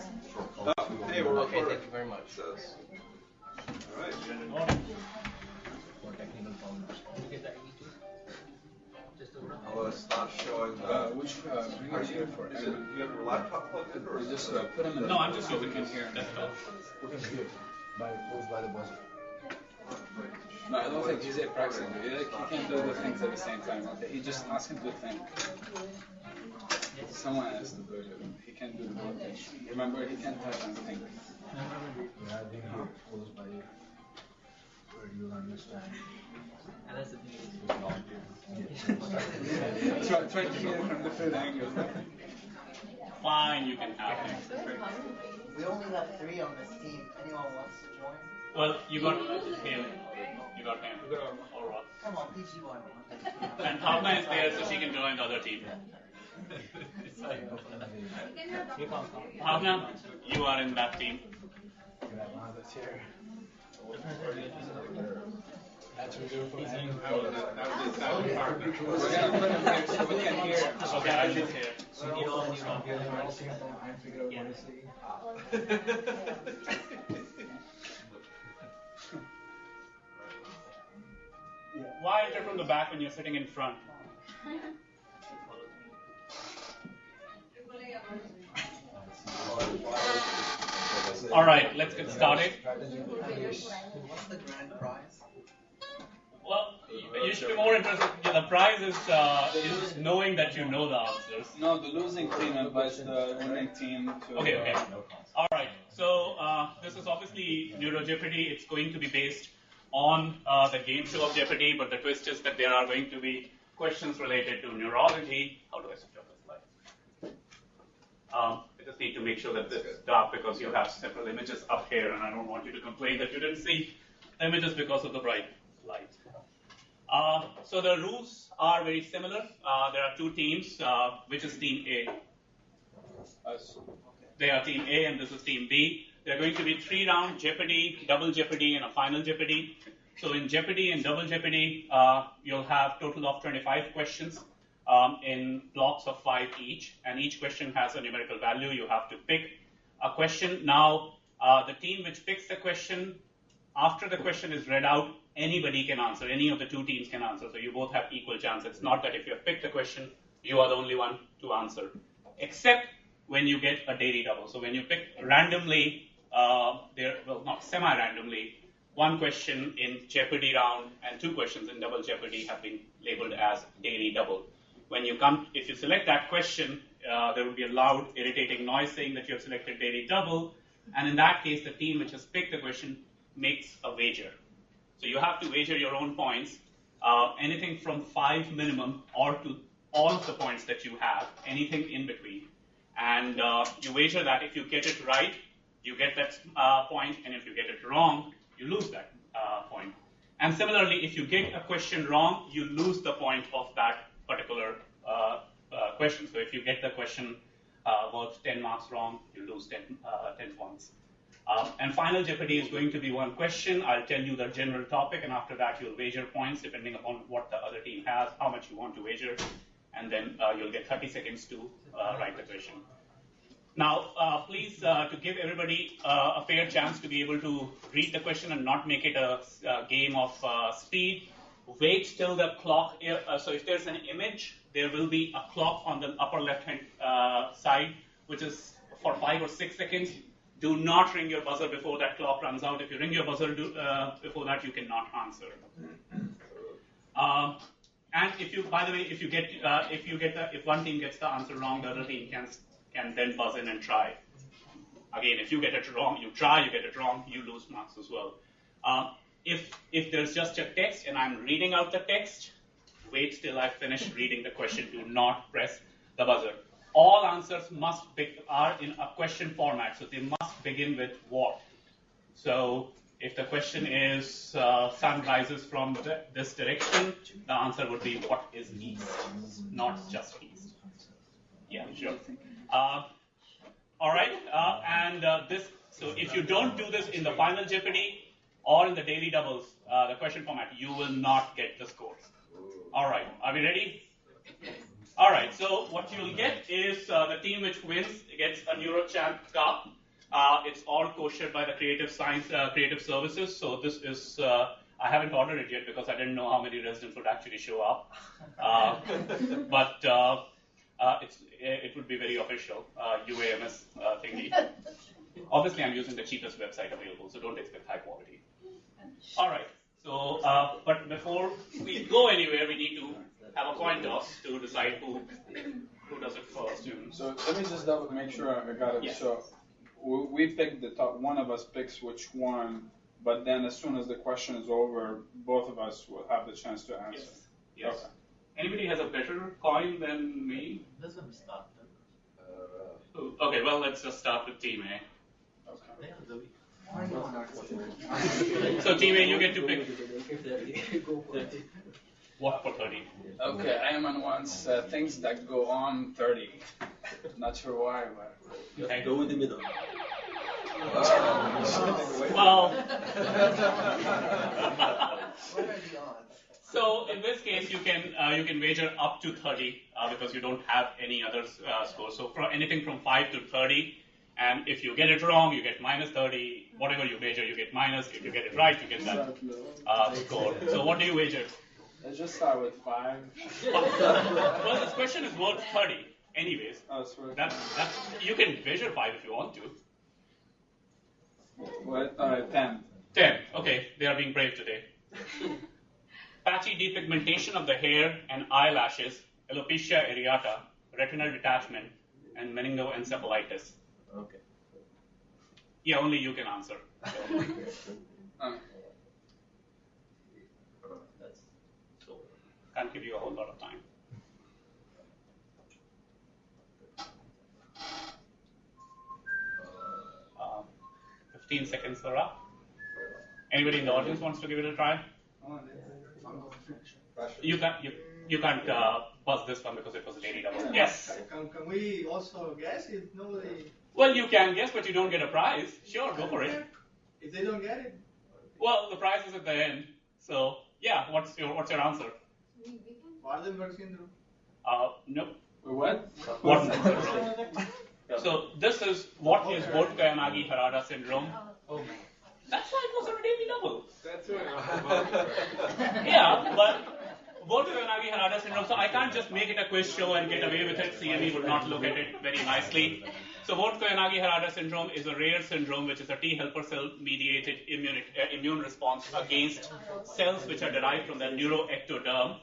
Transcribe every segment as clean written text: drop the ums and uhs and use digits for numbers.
Hey, we're Okay, recording. thank you very much. All right. For technical problems. Can you get that E2? Just over. I'll start showing. Which bring it here for Is it, you have your laptop plugged in, or is just it? put them in. No, I'm just using it here. Desktop. Close by the buzzer. No, I don't think he's practicing. He can't do the things at the same time. Okay, he just asks him to think. Someone has to do it. He can't do the whole thing. Remember, he can't touch and think. Yeah, I think you're close by you. Where you'll understand. And that's the thing. Try to hear it from different angles. Fine, you can have it. We only have 3 on this team. Anyone wants to join? Well, you got him. You got him. All right. Come on, PG one. And Bhavna is there, so she can join the other team. Bhavna, you are in that team. We're gonna put him here so we can hear him. Okay, I should hear. Why enter from the back when you're sitting in front? All right, let's get started. What's the grand prize? Well, you should be more interested. The prize is knowing that you know the answers. No, the losing team invites the winning team to. Okay. All right. So this is obviously Neuro-Jeopardy. It's going to be based on the game show of Jeopardy, but the twist is that there are going to be questions related to neurology. How do I switch off the slide? I just need to make sure that this is dark because you have several images up here, and I don't want you to complain that you didn't see images because of the bright light. So the rules are very similar. There are 2 teams, which is Team A. Us. They are Team A and this is Team B. There are going to be 3-round Jeopardy, double Jeopardy, and a final Jeopardy. So in Jeopardy and double Jeopardy, you'll have total of 25 questions in blocks of 5 each, and each question has a numerical value. You have to pick a question. Now, the team which picks the question, after the question is read out, anybody can answer. Any of the 2 teams can answer. So you both have equal chance. It's not that if you have picked a question, you are the only one to answer, except when you get a daily double. So when you pick randomly, not semi-randomly, 1 question in Jeopardy round and 2 questions in double Jeopardy have been labeled as daily double. When you come, if you select that question, there will be a loud, irritating noise saying that you have selected daily double, and in that case, the team which has picked the question makes a wager. So you have to wager your own points, anything from 5 minimum or to all of the points that you have, anything in between. And you wager that if you get it right, you get that point, and if you get it wrong, you lose that point. And similarly, if you get a question wrong, you lose the point of that particular question. So if you get the question worth 10 marks wrong, you lose 10 points. And final Jeopardy is going to be 1 question. I'll tell you the general topic, and after that you'll wager points depending upon what the other team has, how much you want to wager, and then you'll get 30 seconds to write the question. Now, please, to give everybody a fair chance to be able to read the question and not make it a game of speed, wait till the clock. So if there's an image, there will be a clock on the upper left-hand side, which is for 5 or 6 seconds. Do not ring your buzzer before that clock runs out. If you ring your buzzer before that, you cannot answer. And if you, by the way, if one team gets the answer wrong, the other team can then buzz in and try. Again, if you get it wrong, you try, you get it wrong, you lose marks as well. If there's just a text and I'm reading out the text, wait till I finish reading the question. Do not press the buzzer. All answers are in a question format, so they must begin with what. So if the question is sun rises from this direction, the answer would be what is east, not just east. Yeah, sure. All right, so if you don't do this in the final Jeopardy or in the daily doubles, the question format, you will not get the scores. All right, are we ready? All right, so what you'll get is the team which wins gets a NeuroChamp cup. It's all kosher by the Creative Services. So this is, I haven't ordered it yet because I didn't know how many residents would actually show up. But it would be very official, UAMS thingy. Obviously, I'm using the cheapest website available, so don't expect high quality. All right, so, but before we go anywhere, we need to have a coin toss to decide who does it first. So let me just make sure I got it. Yes. So we pick the top, one of us picks which one, but then as soon as the question is over, both of us will have the chance to answer. Yes. Okay. Anybody has a better coin than me? Doesn't start. Okay, well, let's just start with Team A. Okay. So Team A, you get to pick what for 30? Okay, Ayman wants things that go on 30. Not sure why, but. Okay. Go in the middle. Well, What are the odds? so in this case, you can wager up to 30 because you don't have any other score. So for anything from 5 to 30, and if you get it wrong, you get minus 30. Whatever you wager, you get minus. If you get it right, you get that score. So what do you wager? Let's just start with 5. Well, this question is worth 30, anyways. Oh, sorry. That's you can wager 5 if you want to. What? 10. 10. Okay, they are being brave today. Patchy depigmentation of the hair and eyelashes, alopecia areata, retinal detachment, and meningoencephalitis. Okay. Yeah, only you can answer. So, can't give you a whole lot of time. Uh, 15 seconds are up. Anybody in the audience wants to give it a try? You can't buzz this one because it was a lady double. Yes. Can we also guess if nobody? Well, you can guess, but you don't get a prize. Sure, go for it. If they don't get it? Well, the prize is at the end. So, yeah, what's your answer? Waardenburg syndrome. Nope. What? What? So this is what is Vogt-Koyanagi-Harada syndrome. That's why it was a daily double. That's right. Yeah, but Vogt-Koyanagi-Harada syndrome. So I can't just make it a quiz show and get away with it. CME would not look at it very nicely. So Vogt-Koyanagi-Harada syndrome is a rare syndrome, which is a T helper cell-mediated immune response against cells which are derived from the neuroectoderm.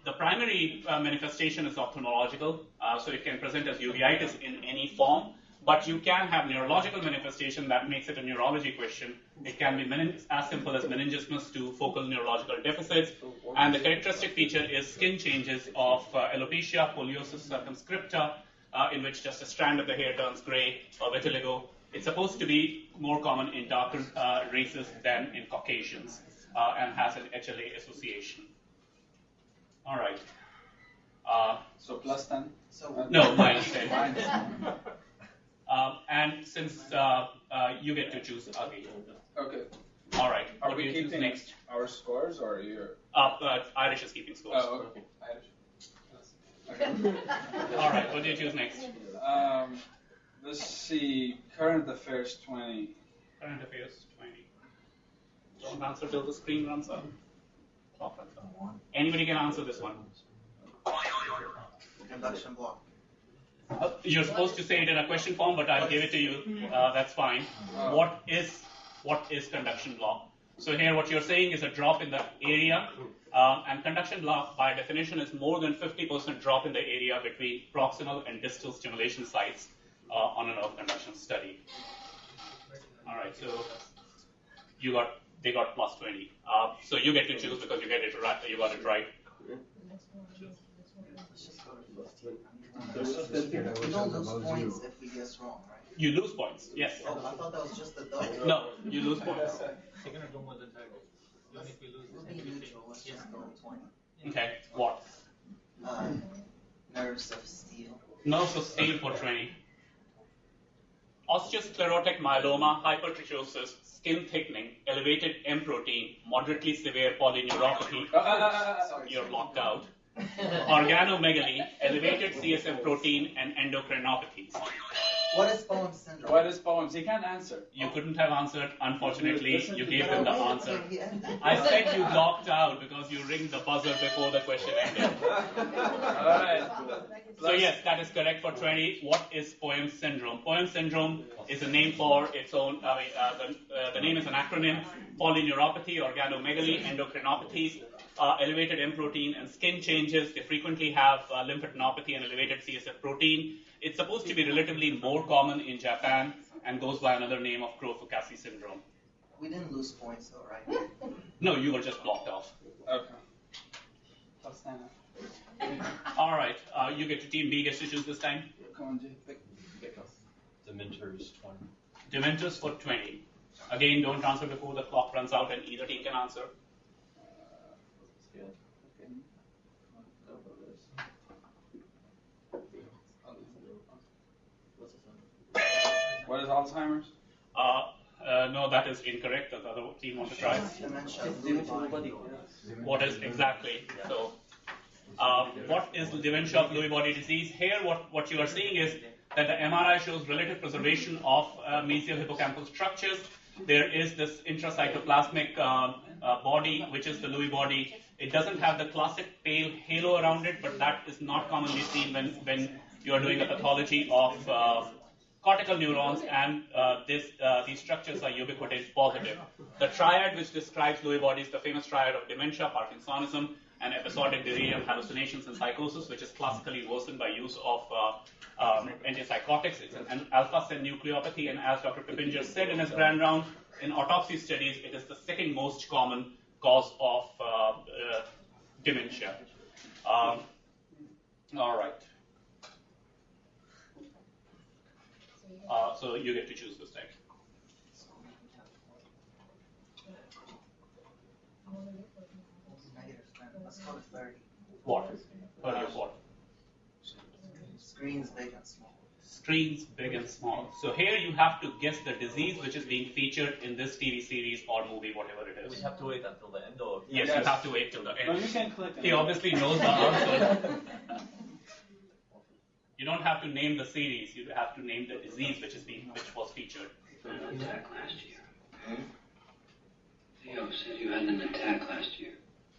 The primary manifestation is ophthalmological, so it can present as uveitis in any form, but you can have neurological manifestation that makes it a neurology question. It can be as simple as meningismus to focal neurological deficits, and the characteristic feature is skin changes of alopecia, poliosis circumscripta, in which just a strand of the hair turns gray, or vitiligo. It's supposed to be more common in darker races than in Caucasians, and has an HLA association. All right. So plus 10? No, minus 10. And since you get to choose Agi. Okay. All right. Are What do we you choose keeping next? our scores or your? Irish is keeping scores. Oh, okay. Okay. All right. What do you choose next? Let's see. Current affairs 20. Current affairs 20. Don't answer till the screen runs out. Clock runs out. Anybody can answer this one. Conduction block. You're supposed to say it in a question form, but I'll give it to you. That's fine. What is conduction block? So here what you're saying is a drop in the area, and conduction block by definition is more than 50% drop in the area between proximal and distal stimulation sites on a nerve conduction study. All right, so they got plus 20. So you get to choose because you get it right. You got it right. We don't lose points if we guess wrong, right? You lose points. Yes. Oh, I thought that was just the double. No, you lose points. You're gonna go more than title. Even if we lose We'll this, be neutral. Let's just go 20. Okay. What? Nerves of steel. Nerves of steel for 20. Osteosclerotic myeloma, hypertrichosis, skin thickening, elevated M protein, moderately severe polyneuropathy. You're locked out. organomegaly, elevated CSF protein, and endocrinopathies. What is Bowen's syndrome? What is Bowen's? He can't answer. You couldn't have answered, unfortunately. You gave them the But I answer. waited. I said you blocked out because you ringed the buzzer before the question ended. All right. So yes, that is correct for 20. What is Poems syndrome? Poems syndrome is a name for its own. The name is an acronym: polyneuropathy, organomegaly, endocrinopathies, elevated M protein, and skin changes. They frequently have lymphadenopathy and elevated CSF protein. It's supposed to be relatively more common in Japan and goes by another name of Crowe-Fukasi syndrome. We didn't lose points though, right? No, you were just blocked off. Okay. All right, you get to team B gets to choose this time. Come on, Jay. Pick us. Dementors 20. Dementors for 20. Again, don't answer before the clock runs out and either team can answer. What is Alzheimer's? No, that is incorrect. Does the other team want to try? What is exactly? So, what is the dementia of Lewy body disease? Here, what you are seeing is that the MRI shows relative preservation of mesial hippocampal structures. There is this intracytoplasmic body, which is the Lewy body. It doesn't have the classic pale halo around it, but that is not commonly seen when you are doing a pathology of cortical neurons, and these structures are ubiquitin positive. The triad which describes Lewy body is the famous triad of dementia, Parkinsonism, and episodic delirium, hallucinations, and psychosis, which is classically worsened by use of antipsychotics. It's an alpha-synucleopathy, and as Dr. Pippinger said in his grand round, in autopsy studies, it is the second most common cause of dementia. All right. So you get to choose this time. Let's go to 30. What? 30 or what? Screens big and small. Screens big and small. So here you have to guess the disease which is being featured in this TV series or movie, whatever it is. We have to wait until the end or... Yes, you have to wait till the end. No, you can click. He obviously knows the answer. You don't have to name the series. You have to name the disease which was featured. Attack last year. Theo said you had an attack last year.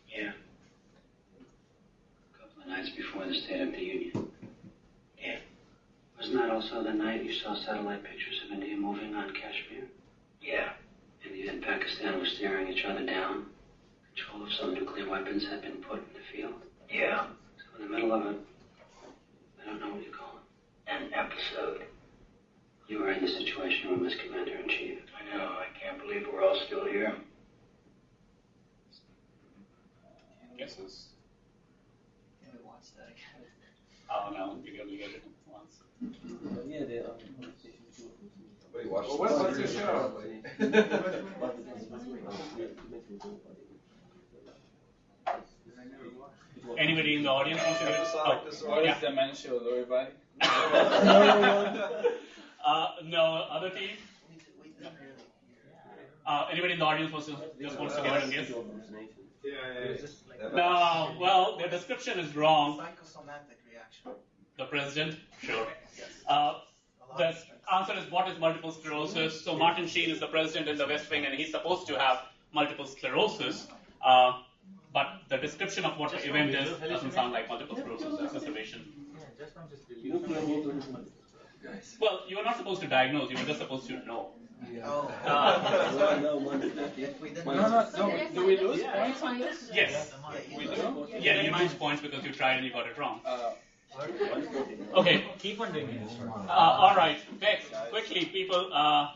Yeah. A couple of nights before the State of the Union. Yeah. Wasn't that also the night you saw satellite pictures of India moving on Kashmir? Yeah. India and Pakistan were staring each other down. Control of some nuclear weapons had been put in the field. Yeah. So in the middle of it, I don't know what you call it. An episode. You were in the Situation Room as Commander-in-Chief. I know. I can't believe we're all still here. Guesses? Can we watch that again? Oh no, you only get it once. Yeah, they are. Wait, watch Well, what's your show? Anybody in the audience wants to get it? What is dementia, Lewy body? No, other team? We didn't really hear. Anybody in the audience wants to get it and guess? Yeah. No, well, the description is wrong. Psychosomatic reaction. The president? Sure. Yes. The answer is what is multiple sclerosis. So Martin Sheen is the president in the West Wing, and he's supposed to have multiple sclerosis. But the description of what the event is doesn't sound like multiple sclerosis exacerbation. Well, you were not supposed to diagnose, you were just supposed to know. Oh. If we didn't No. Do we lose points on this? Yes. We do? Yeah, you lose points because you tried and you got it wrong. Okay. Keep on doing it. All right. Next, quickly, people. I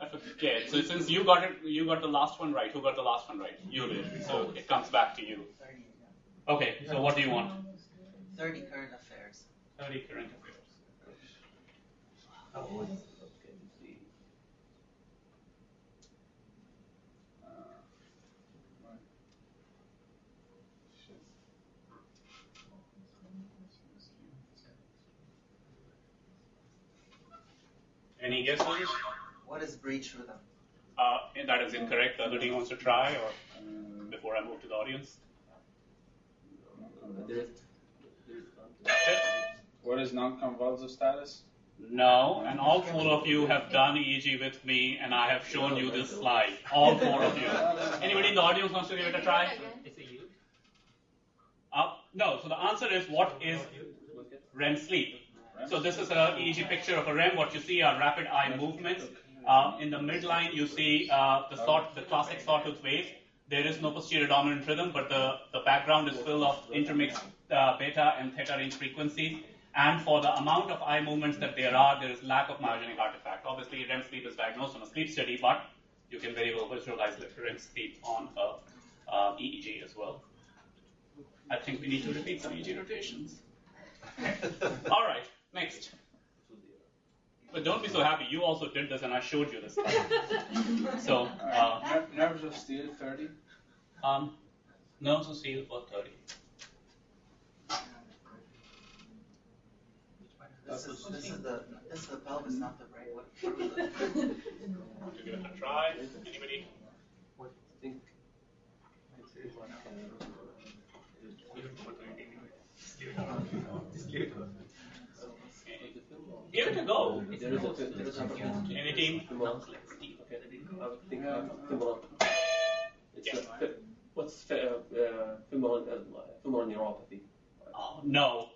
forget. So since you got the last one right. Who got the last one right? You did. So it comes back to you. 30. Okay. So what do you want? 30 current affairs. 30 current affairs. Any guesses? What is breech rhythm? That is incorrect. The other team wants to try, or before I move to the audience. What is non-convulsive status? No, and all four of you have done EEG with me, and I have shown you this slide. All four of you. Anybody in the audience wants to give it a try? No, so the answer is, what is REM sleep? So this is an EEG picture of a REM. What you see are rapid eye movements. In the midline, you see the classic sawtooth wave. There is no posterior dominant rhythm, but the background is full of intermixed beta and theta range frequencies. And for the amount of eye movements that there is lack of myogenic artifact. Obviously, REM sleep is diagnosed on a sleep study, but you can very well visualize REM sleep on EEG as well. I think we need to repeat some EEG rotations. All right, next. But don't be so happy. You also did this, and I showed you this. So, nerves of steel, 30. Nerves of steel for 30. This is the pelvis, not the brain. What To give it a try. Anybody? I think. Give it a go. There is Any team? Okay. I would think femoral. It's what's femoral neuropathy? Oh, no.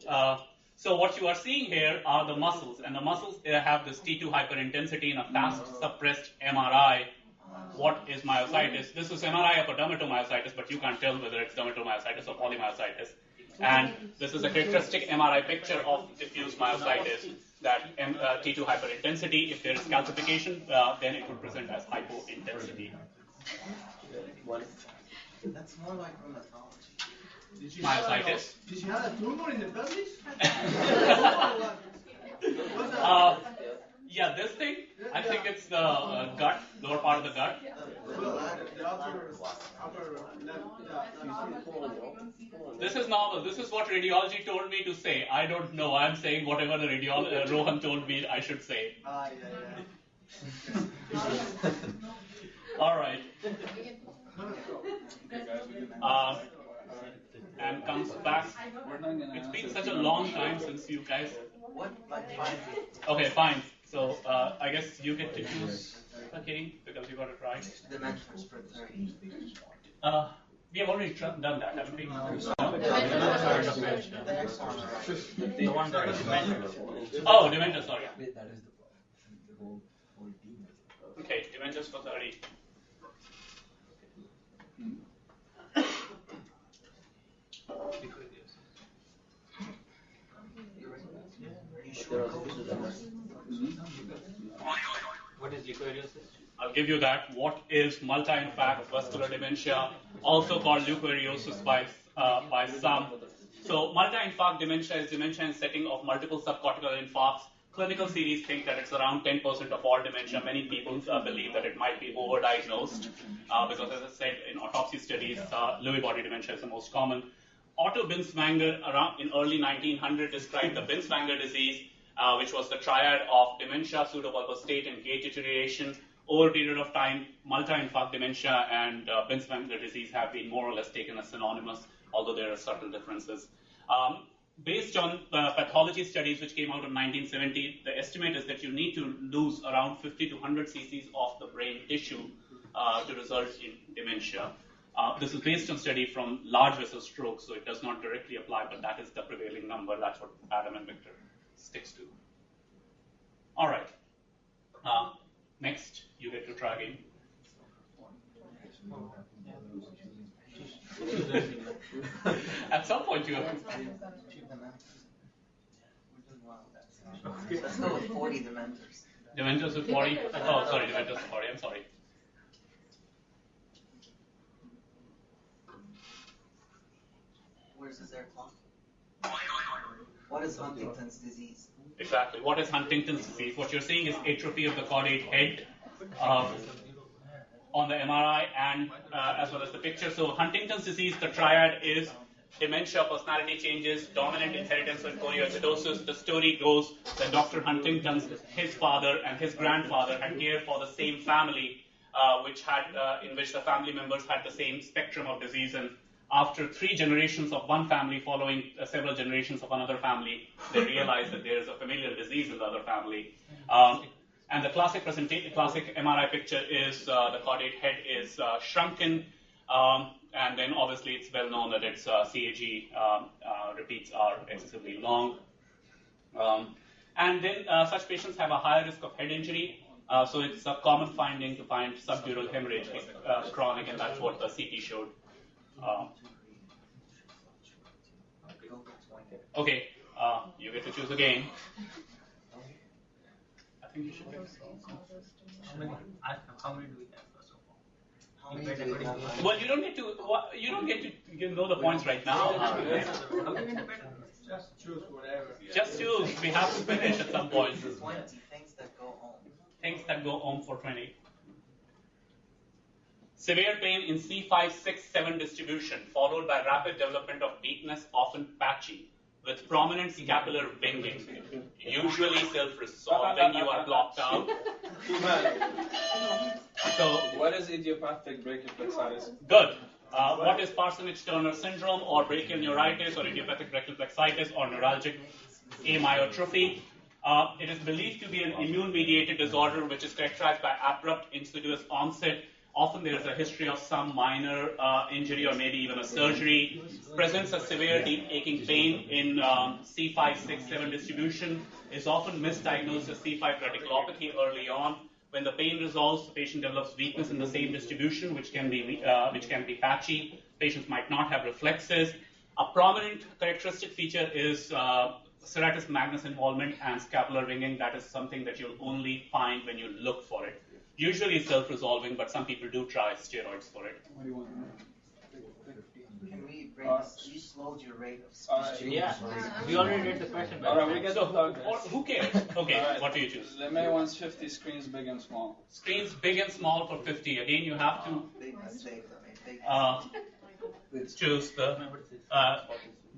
So what you are seeing here are the muscles, and the muscles have this T2 hyperintensity in a fast suppressed MRI. What is myositis? This is MRI of a dermatomyositis, but you can't tell whether it's dermatomyositis or polymyositis. And this is a characteristic MRI picture of diffuse myositis, that T2 hyperintensity. If there is calcification, then it would present as hypointensity. That's more like rheumatology. Myositis. Did you have a tumor in the pelvis? Yeah, this thing, I think it's the gut, lower part of the gut. This is normal. This is what radiology told me to say. I don't know. I'm saying whatever the Rohan told me I should say. All right. And comes back. It's been such a long time since you guys. What? Like 5? Okay, fine. So I guess you get to choose, okay, because you got it right. The mentors for 30. We have already done that, haven't we? The one that is Oh, Dementors, sorry. Okay, Dementors for 30. What is leukoidosis? I'll give you that. What is multi-infarct vascular dementia, also called leukoidosis by some? So multi-infarct dementia is dementia in setting of multiple subcortical infarcts. Clinical series think that it's around 10% of all dementia. Many people believe that it might be overdiagnosed because, as I said, in autopsy studies, Lewy body dementia is the most common. Otto Binswanger, around in early 1900, described the Binswanger disease, which was the triad of dementia, pseudobulbar state, and gait deterioration. Over a period of time, multi-infarct dementia and Binswanger disease have been more or less taken as synonymous, although there are subtle differences. Based on pathology studies which came out in 1970, the estimate is that you need to lose around 50 to 100 cc's of the brain tissue to result in dementia. This is based on study from large vessel stroke, so it does not directly apply, but that is the prevailing number. That's what Adam and Victor sticks to. All right. Next, you get to try again. At some point, you have to. Let's go with 40 Dementors. Dementors with 40? Oh, sorry, Dementors with 40. I'm sorry. Where's his air clock? What is Huntington's disease? Exactly. What is Huntington's disease? What you're seeing is atrophy of the caudate head on the MRI and as well as the picture. So Huntington's disease, the triad is dementia, personality changes, dominant inheritance and choreoacidosis. The story goes that Dr. Huntington's, his father and his grandfather had cared for the same family, in which the family members had the same spectrum of disease, and after 3 generations of one family following several generations of another family, they realize that there is a familial disease in the other family. And the classic MRI picture is the caudate head is shrunken, and then obviously it's well known that its CAG repeats are excessively long. And then such patients have a higher risk of head injury. So it's a common finding to find subdural hemorrhage chronic, and that's what the CT showed. Okay, you get to choose again. I think you should. How many do we have first of all? How many do we have? Well, you don't get to know the points right now. Just choose whatever. Just choose. We have to finish at some point. 20 things that go home. Things that go home for 20. Severe pain in C5, 6, 7 distribution, followed by rapid development of weakness, often patchy, with prominent scapular binging, usually self-resolving. You are blocked out. So, What is idiopathic brachioplexitis? good. What is Parsonage-Turner syndrome, or brachial neuritis, or idiopathic brachial plexitis, or neuralgic amyotrophy? It is believed to be an immune-mediated disorder which is characterized by abrupt, insidious onset. Often there is a history of some minor injury or maybe even a surgery. Presents a severe deep aching pain in C5, 6, 7 distribution. Is often misdiagnosed as C5 radiculopathy early on. When the pain resolves, the patient develops weakness in the same distribution, which can be patchy. Patients might not have reflexes. A prominent characteristic feature is serratus magnus involvement and scapular ringing. That is something that you'll only find when you look for it. Usually it's self-resolving, but some people do try steroids for it. Can we break this? You slowed your rate of speech. Yeah, we already did the question. All right, we get So, the who cares? Okay, All right. what do you choose? The May one's 50, screens big and small. Screens big and small for 50. Again, you have to Big mistake. I mean, big choose the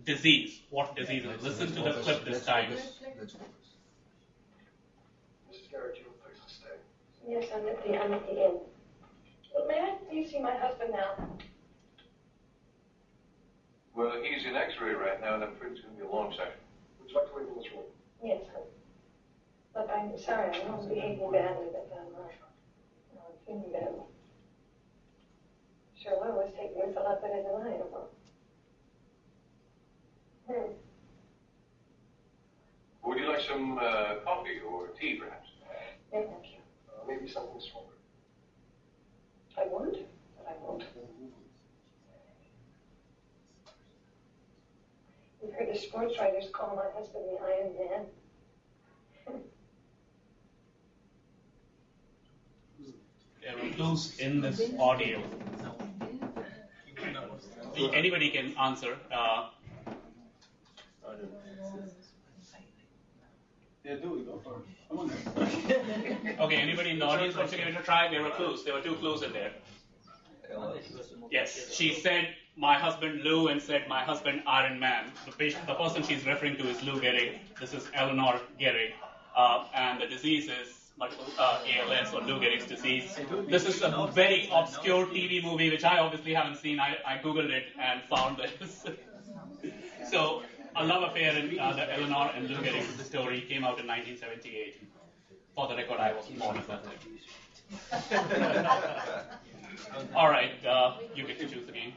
disease. What disease is? Listen to the clip this time. Yes, I'm at the inn. But may I please see my husband now? Well, he's in X-ray right now, and I'm afraid it's going to be a long session. Would you like to wait in this room? Yes. Look, I'm sorry, I know I'm behaving badly, but I'm feeling badly. Sure, I always take this a lot better than I am. Would you like some coffee or tea, perhaps? No, thank you. Maybe something stronger. I would, but I won't. You've heard the sports writers call my husband the Iron Man. There are clues in this audio. Anybody can answer. Yeah, do it. Go for it. Come on then. Okay, anybody in the audience wants to give it a try? There were clues. There were 2 clues in there. Yes, she said my husband Lou and said my husband Iron Man. The person she's referring to is Lou Gehrig. This is Eleanor Gehrig, and the disease is multiple ALS or Lou Gehrig's disease. This is a very obscure TV movie which I obviously haven't seen. I googled it and found this. So, A Love Affair in the Eleanor and Lou Gehrig story came out in 1978. For the record, I wasn't born at that time. All right, you get to choose again.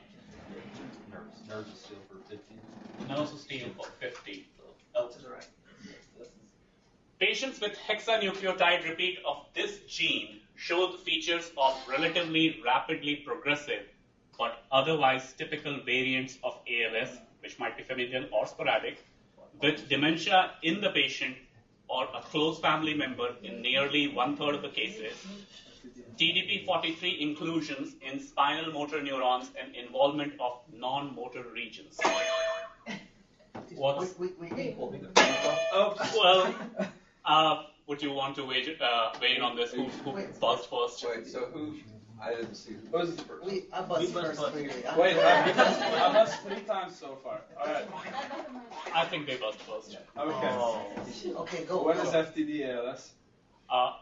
Nerves of steel for 50. Nerves of steel for 50. Oh, to the right. Patients with hexanucleotide repeat of this gene show the features of relatively rapidly progressive but otherwise typical variants of ALS, which might be familial or sporadic, with dementia in the patient or a close family member in nearly 1/3 of the cases, TDP-43 inclusions in spinal motor neurons and involvement of non-motor regions. What's... Well, would you want to weigh in on this? Who buzzed first? Wait, so who? I didn't see who Who's first. I buzzed first, clearly. Wait, I buzzed 3 times so far. All right. I think they buzzed first. Okay. Okay, go. What is FTD ALS?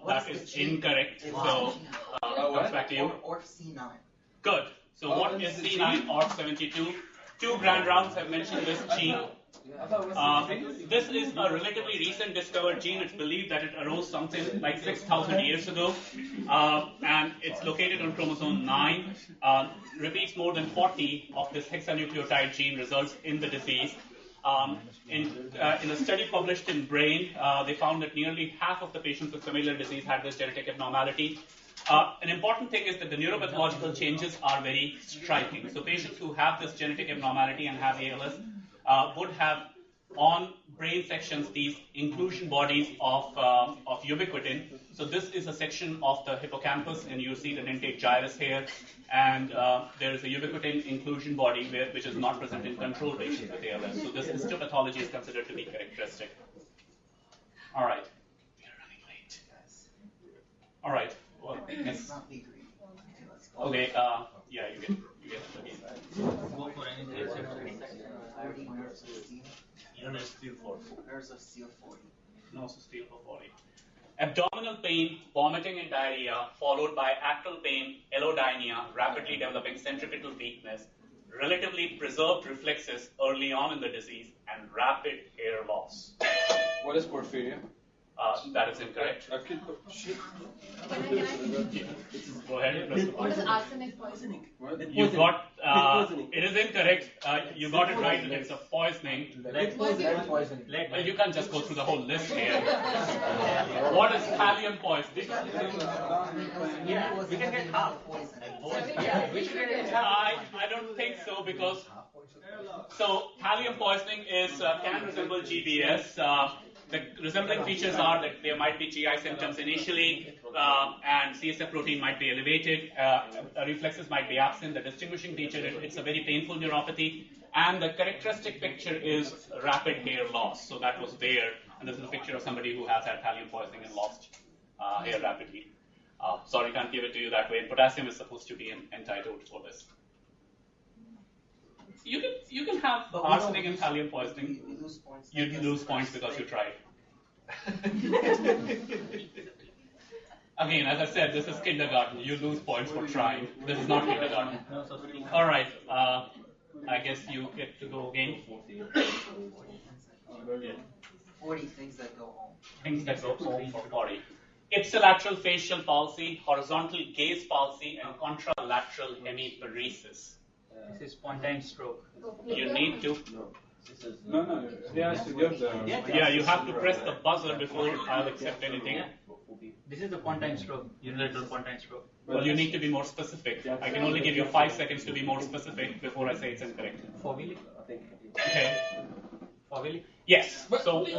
That is incorrect. So, comes back to you. Or C9. Good. So what is C9 ORF72? 2 grand rounds have mentioned this gene. This is a relatively recent discovered gene. It's believed that it arose something like 6,000 years ago, and it's located on chromosome 9. Repeats more than 40 of this hexanucleotide gene results in the disease. In a study published in Brain, they found that nearly half of the patients with familiar disease had this genetic abnormality. An important thing is that the neuropathological changes are very striking. So patients who have this genetic abnormality and have ALS would have on brain sections these inclusion bodies of ubiquitin. So this is a section of the hippocampus, and you see the dentate gyrus here, and there is a ubiquitin inclusion body which is not present in control patients with ALS. So this histopathology is considered to be characteristic. All right. We are running late. All right. Well, yes. Okay. Yeah, you get it again. Go for anything. Nurse of steel 40. Nurse of steel for 40. Abdominal pain, vomiting and diarrhea, followed by actal pain, allodynia, rapidly developing centripetal weakness, relatively preserved reflexes early on in the disease, and rapid hair loss. What is porphyria? That is incorrect. Go ahead. What is arsenic poisoning? You got it is incorrect. You got it right. It's a poisoning. Lead poisoning. Well, you can't just go through the whole list here. What is thallium poisoning? Yeah, we can get half. Yeah, we should get half. I don't think so, because thallium poisoning can resemble GBS. The resembling features are that there might be GI symptoms initially, and CSF protein might be elevated, reflexes might be absent. The distinguishing feature is it's a very painful neuropathy, and the characteristic picture is rapid hair loss. So that was there, and this is a picture of somebody who has had thallium poisoning and lost hair rapidly. Sorry, can't give it to you that way. Potassium is supposed to be an antidote for this. You can have arsenic and thallium poisoning. You lose points because you tried. Again, as I said, this is kindergarten. You lose points for trying. This is not kindergarten. All right. I guess you get to go again. 40 things that go home. Things that go home for 40. Ipsilateral facial palsy, horizontal gaze palsy, and contralateral hemiparesis. This is spontaneous stroke. You need to. No. He has to give the. Yeah, you have to press the buzzer before I'll accept anything. This is the pontine stroke, unilateral pontine stroke. Well, you need to be more specific. I can only give you 5 seconds to be more specific before I say it's incorrect. For Willy? Okay. For Willy? Yes. So. You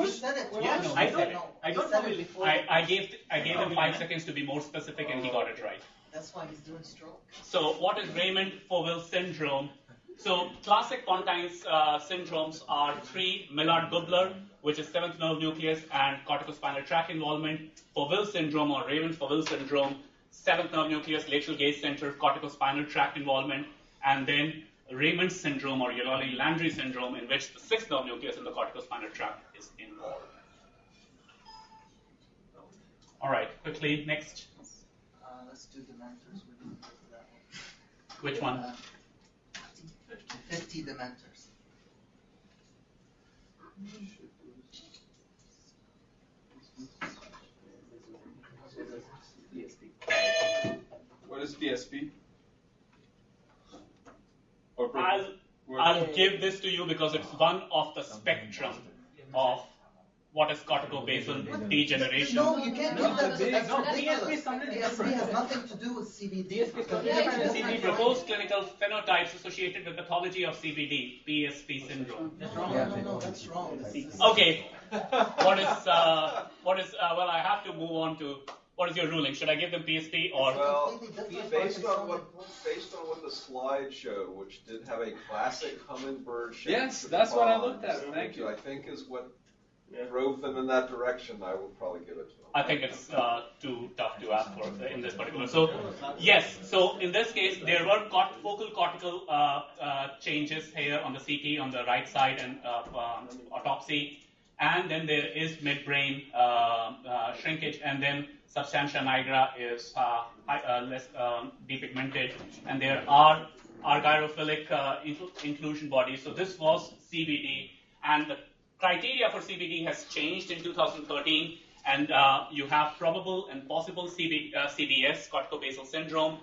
said it. Yeah, no, I said it. I don't know Willy. I gave him 5 seconds to be more specific, and he got it right. That's why he's doing stroke. So what is Raymond-Foville syndrome? So classic pontine syndromes are 3 Millard-Gubler, which is 7th nerve nucleus and corticospinal tract involvement. Foville syndrome or Raymond-Foville syndrome, 7th nerve nucleus, lateral gaze center, corticospinal tract involvement, and then Raymond syndrome or Yaloli-Landry syndrome, in which the 6th nerve nucleus and the corticospinal tract is involved. All right, quickly, next. Let's do dementors. We're going to go to that one. Which one? 50 dementors. What is PSP? I'll give this to you because it's one of the spectrum of what is corticobasal degeneration. No, you can't do that. That's No, ridiculous. DSP is something DSP different. has nothing to do with CBD. DSP is something different. Proposed clinical phenotypes associated with pathology of CBD, PSP syndrome. That's wrong. No, that's wrong. Okay. What is? Well, I have to move on to. What is your ruling? Should I give them PSP or? Well, based on what the slide showed, which did have a classic hummingbird shape. Yes, that's what I looked at. Thank you. I think is what drove them in that direction. I will probably give it to them. I think it's too tough to ask for in this particular. So, yes. So in this case, there were focal cortical changes here on the CT on the right side and autopsy, and then there is midbrain shrinkage, and then substantia nigra is less depigmented, and there are argyrophilic inclusion bodies. So this was CBD, and the criteria for CBD has changed in 2013, and you have probable and possible CBS, corticobasal syndrome,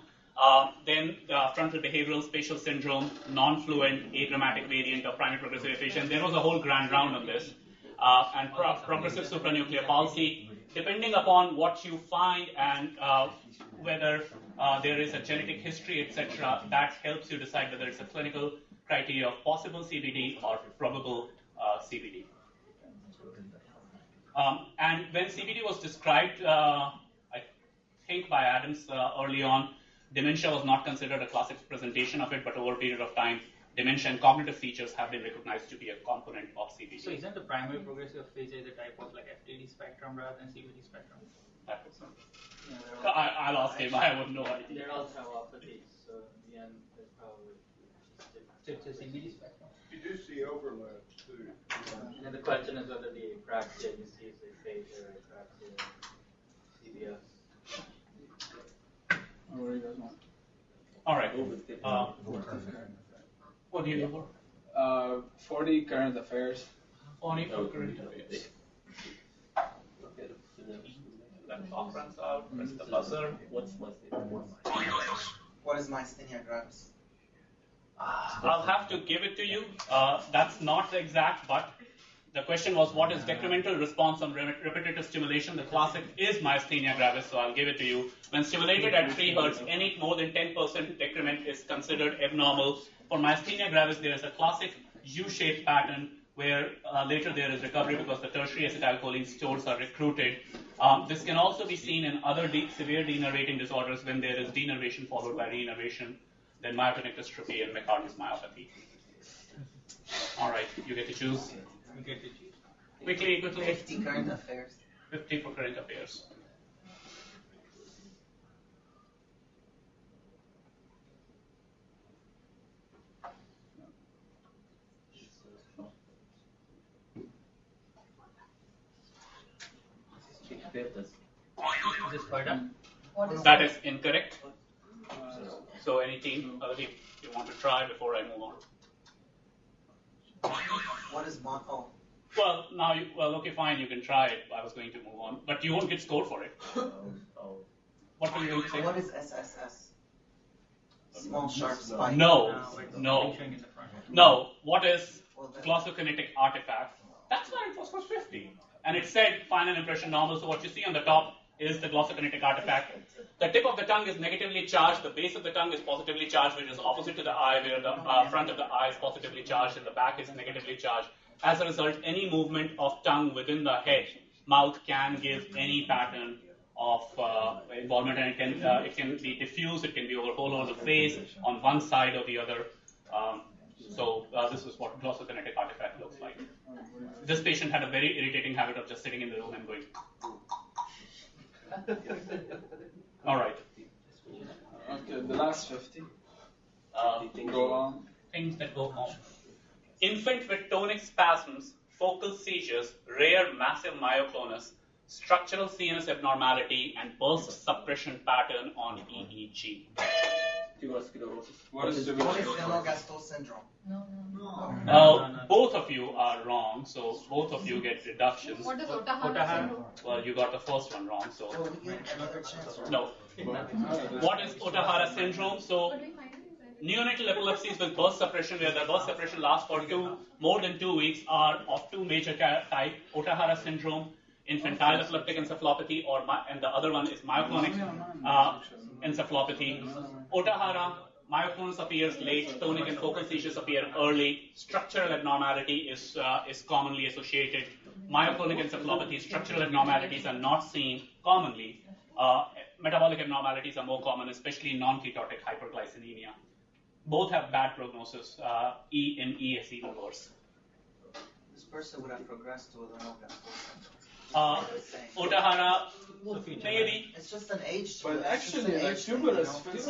then frontal behavioral spatial syndrome, non-fluent agrammatic variant of primary progressive aphasia. There was a whole grand round on this, and progressive supranuclear palsy. Depending upon what you find and whether there is a genetic history, etc., that helps you decide whether it's a clinical criteria of possible CBD or probable CBD. And when CBD was described, I think by Adams early on, dementia was not considered a classic presentation of it, but over a period of time, dementia and cognitive features have been recognized to be a component of CBD. So isn't the primary progressive aphasia a type of like FTD spectrum rather than CBD spectrum? That makes sense. I'll ask him. I have no idea. They're all tauopathies, so in the end, there's probably it's a CBD spectrum. You do see overlap too. And the question is whether the apraxia you see is aphasia or apraxia CBS. All right. What do you know? 40 current affairs. 40 for current affairs. That clock runs out. Press the buzzer. What's myasthenia? What is myasthenia gravis? I'll have to give it to you. That's not the exact, but the question was what is decremental response on repetitive stimulation? The classic is myasthenia gravis, so I'll give it to you. When stimulated at 3 Hz, any more than 10% decrement is considered abnormal. For myasthenia gravis, there is a classic U-shaped pattern where later there is recovery because the tertiary acetylcholine stores are recruited. This can also be seen in other severe denervating disorders when there is denervation followed by reinnervation, then myotonic dystrophy and McCartney's myopathy. All right, you get to choose. You get to choose. Quickly. 50 current affairs. 50 for current affairs. Is this Florida? That is incorrect. So any team, other team, you want to try before I move on? What is mono? Well, now, okay, fine, you can try it. I was going to move on, but you won't get scored for it. What were you going to say? What is SSS? Small sharp spike. No. What is glossokinetic artifact? That's why it was for 50. And it said final impression normal, so what you see on the top is the glossokinetic artifact. The tip of the tongue is negatively charged, the base of the tongue is positively charged, which is opposite to the eye, where the front of the eye is positively charged and the back is negatively charged. As a result, any movement of tongue within the head, mouth can give any pattern of involvement, and it can be diffuse, it can be all over the face, on one side or the other. So this is what glossokinetic artifact looks like. This patient had a very irritating habit of just sitting in the room and going. All right. Okay, the last 50. Go on. Things that go on. Infant with tonic spasms, focal seizures, rare massive myoclonus, structural CNS abnormality, and burst suppression pattern on EEG. What is Lennox-Gastaut syndrome? Both of you are wrong, so both of you get deductions. What is Otahara syndrome? Well, you got the first one wrong, so. So we get another chance. No. What is Otahara syndrome? So, neonatal epilepsies with burst suppression, where the burst suppression lasts for more than 2 weeks, are of two major types: Otahara syndrome, infantile epileptic encephalopathy, and the other one is myoclonic encephalopathy. Otahara, myoclonus appears late, tonic and focal seizures appear early, structural abnormality is commonly associated. Myoclonic encephalopathy, structural abnormalities are not seen commonly. Metabolic abnormalities are more common, especially non-ketotic hyperglycemia. Both have bad prognosis. In E is even worse. This person would have progressed to a Lennox-Gastaut syndrome. Otahara, maybe. It's just an age. But actually, tuberous fits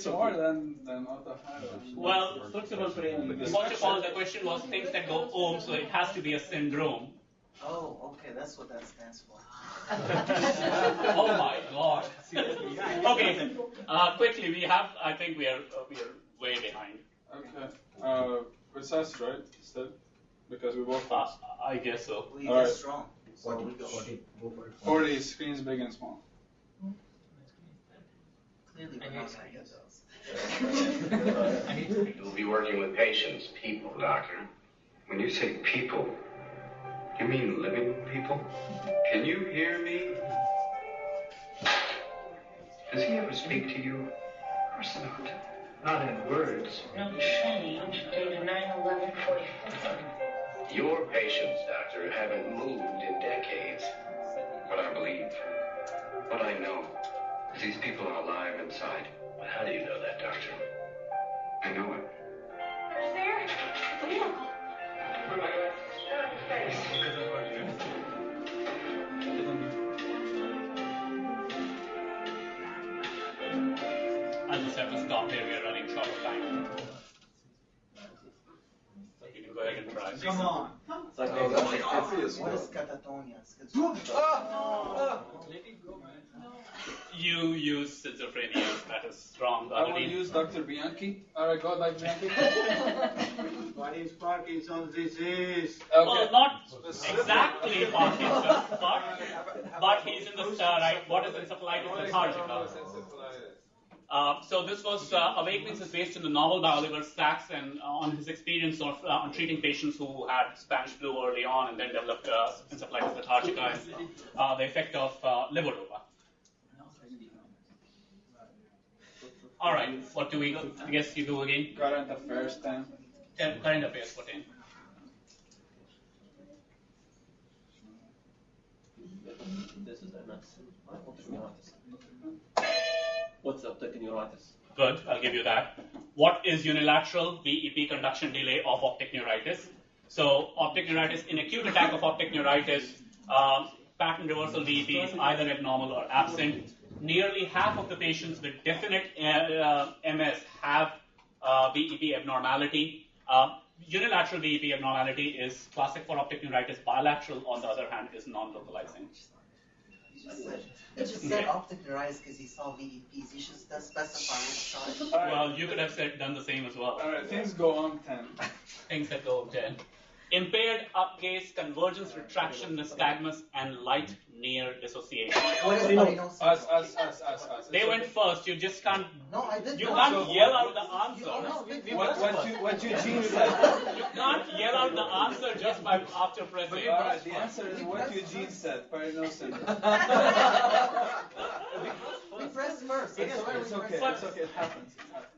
more than Otahara. Well, first of all, the question was things that go home, so it has to be a syndrome. Oh, okay, that's what that stands for. Oh my God! Seriously. Okay. Quickly, I think we are way behind. Okay. It's us, right? Still, because we both lost. I guess so. We get strong. So 40, we go. 40, go for it. 40 screens big and small. Clearly, we're not going to get those. You'll be working with patients, people, doctor. When you say people, you mean living people? Can you hear me? Does he ever speak to you? Of course not. Not in words. No change due to 9/11/45. Your patients, doctor, haven't moved in decades. What I believe, what I know, is these people are alive inside. But how do you know that, doctor? I know it. Who's there? Leo. Oh my God. Face. I'll just have to stop here. We are running short of time. So you can go ahead and try. Come on. Oh, that's What is catatonia? Let it go, man. You use schizophrenia. That is wrong. I will use Dr. Bianchi. Alright, go, Dr. Bianchi. What is Parkinson's disease? Okay. Well, not exactly Parkinson's, but he's in the right. What is encephalitis lethargica? So this was Awakenings is based on the novel by Oliver Sacks and on his experience of on treating patients who had Spanish flu early on and then developed encephalitis lethargica and the effect of levodopa. All right, what do we? I guess you do again. Current affairs 10. Current affairs for 10. This is neuritis. What's optic neuritis? Good, I'll give you that. What is unilateral VEP conduction delay of optic neuritis? So optic neuritis, in acute attack of optic neuritis, pattern reversal VEP is either abnormal or absent. Nearly half of the patients with definite MS have VEP abnormality. Unilateral VEP abnormality is classic for optic neuritis. Bilateral, on the other hand, is non-localizing. He just said optic neuritis because he saw VEPs. You should specify which side. Well, you could have done the same as well. All right, things go on 10. Things that go on 10. Impaired upgaze, convergence, retraction, nystagmus, and light near dissociation. What is diagnosis? Us. They went first. You just can't. No, I didn't. You can't yell out the answer. What Eugene said. You can't yell out the answer just by after pressing. Alright, the answer is what Eugene said. Paranosis. We pressed first. It's okay. It happens.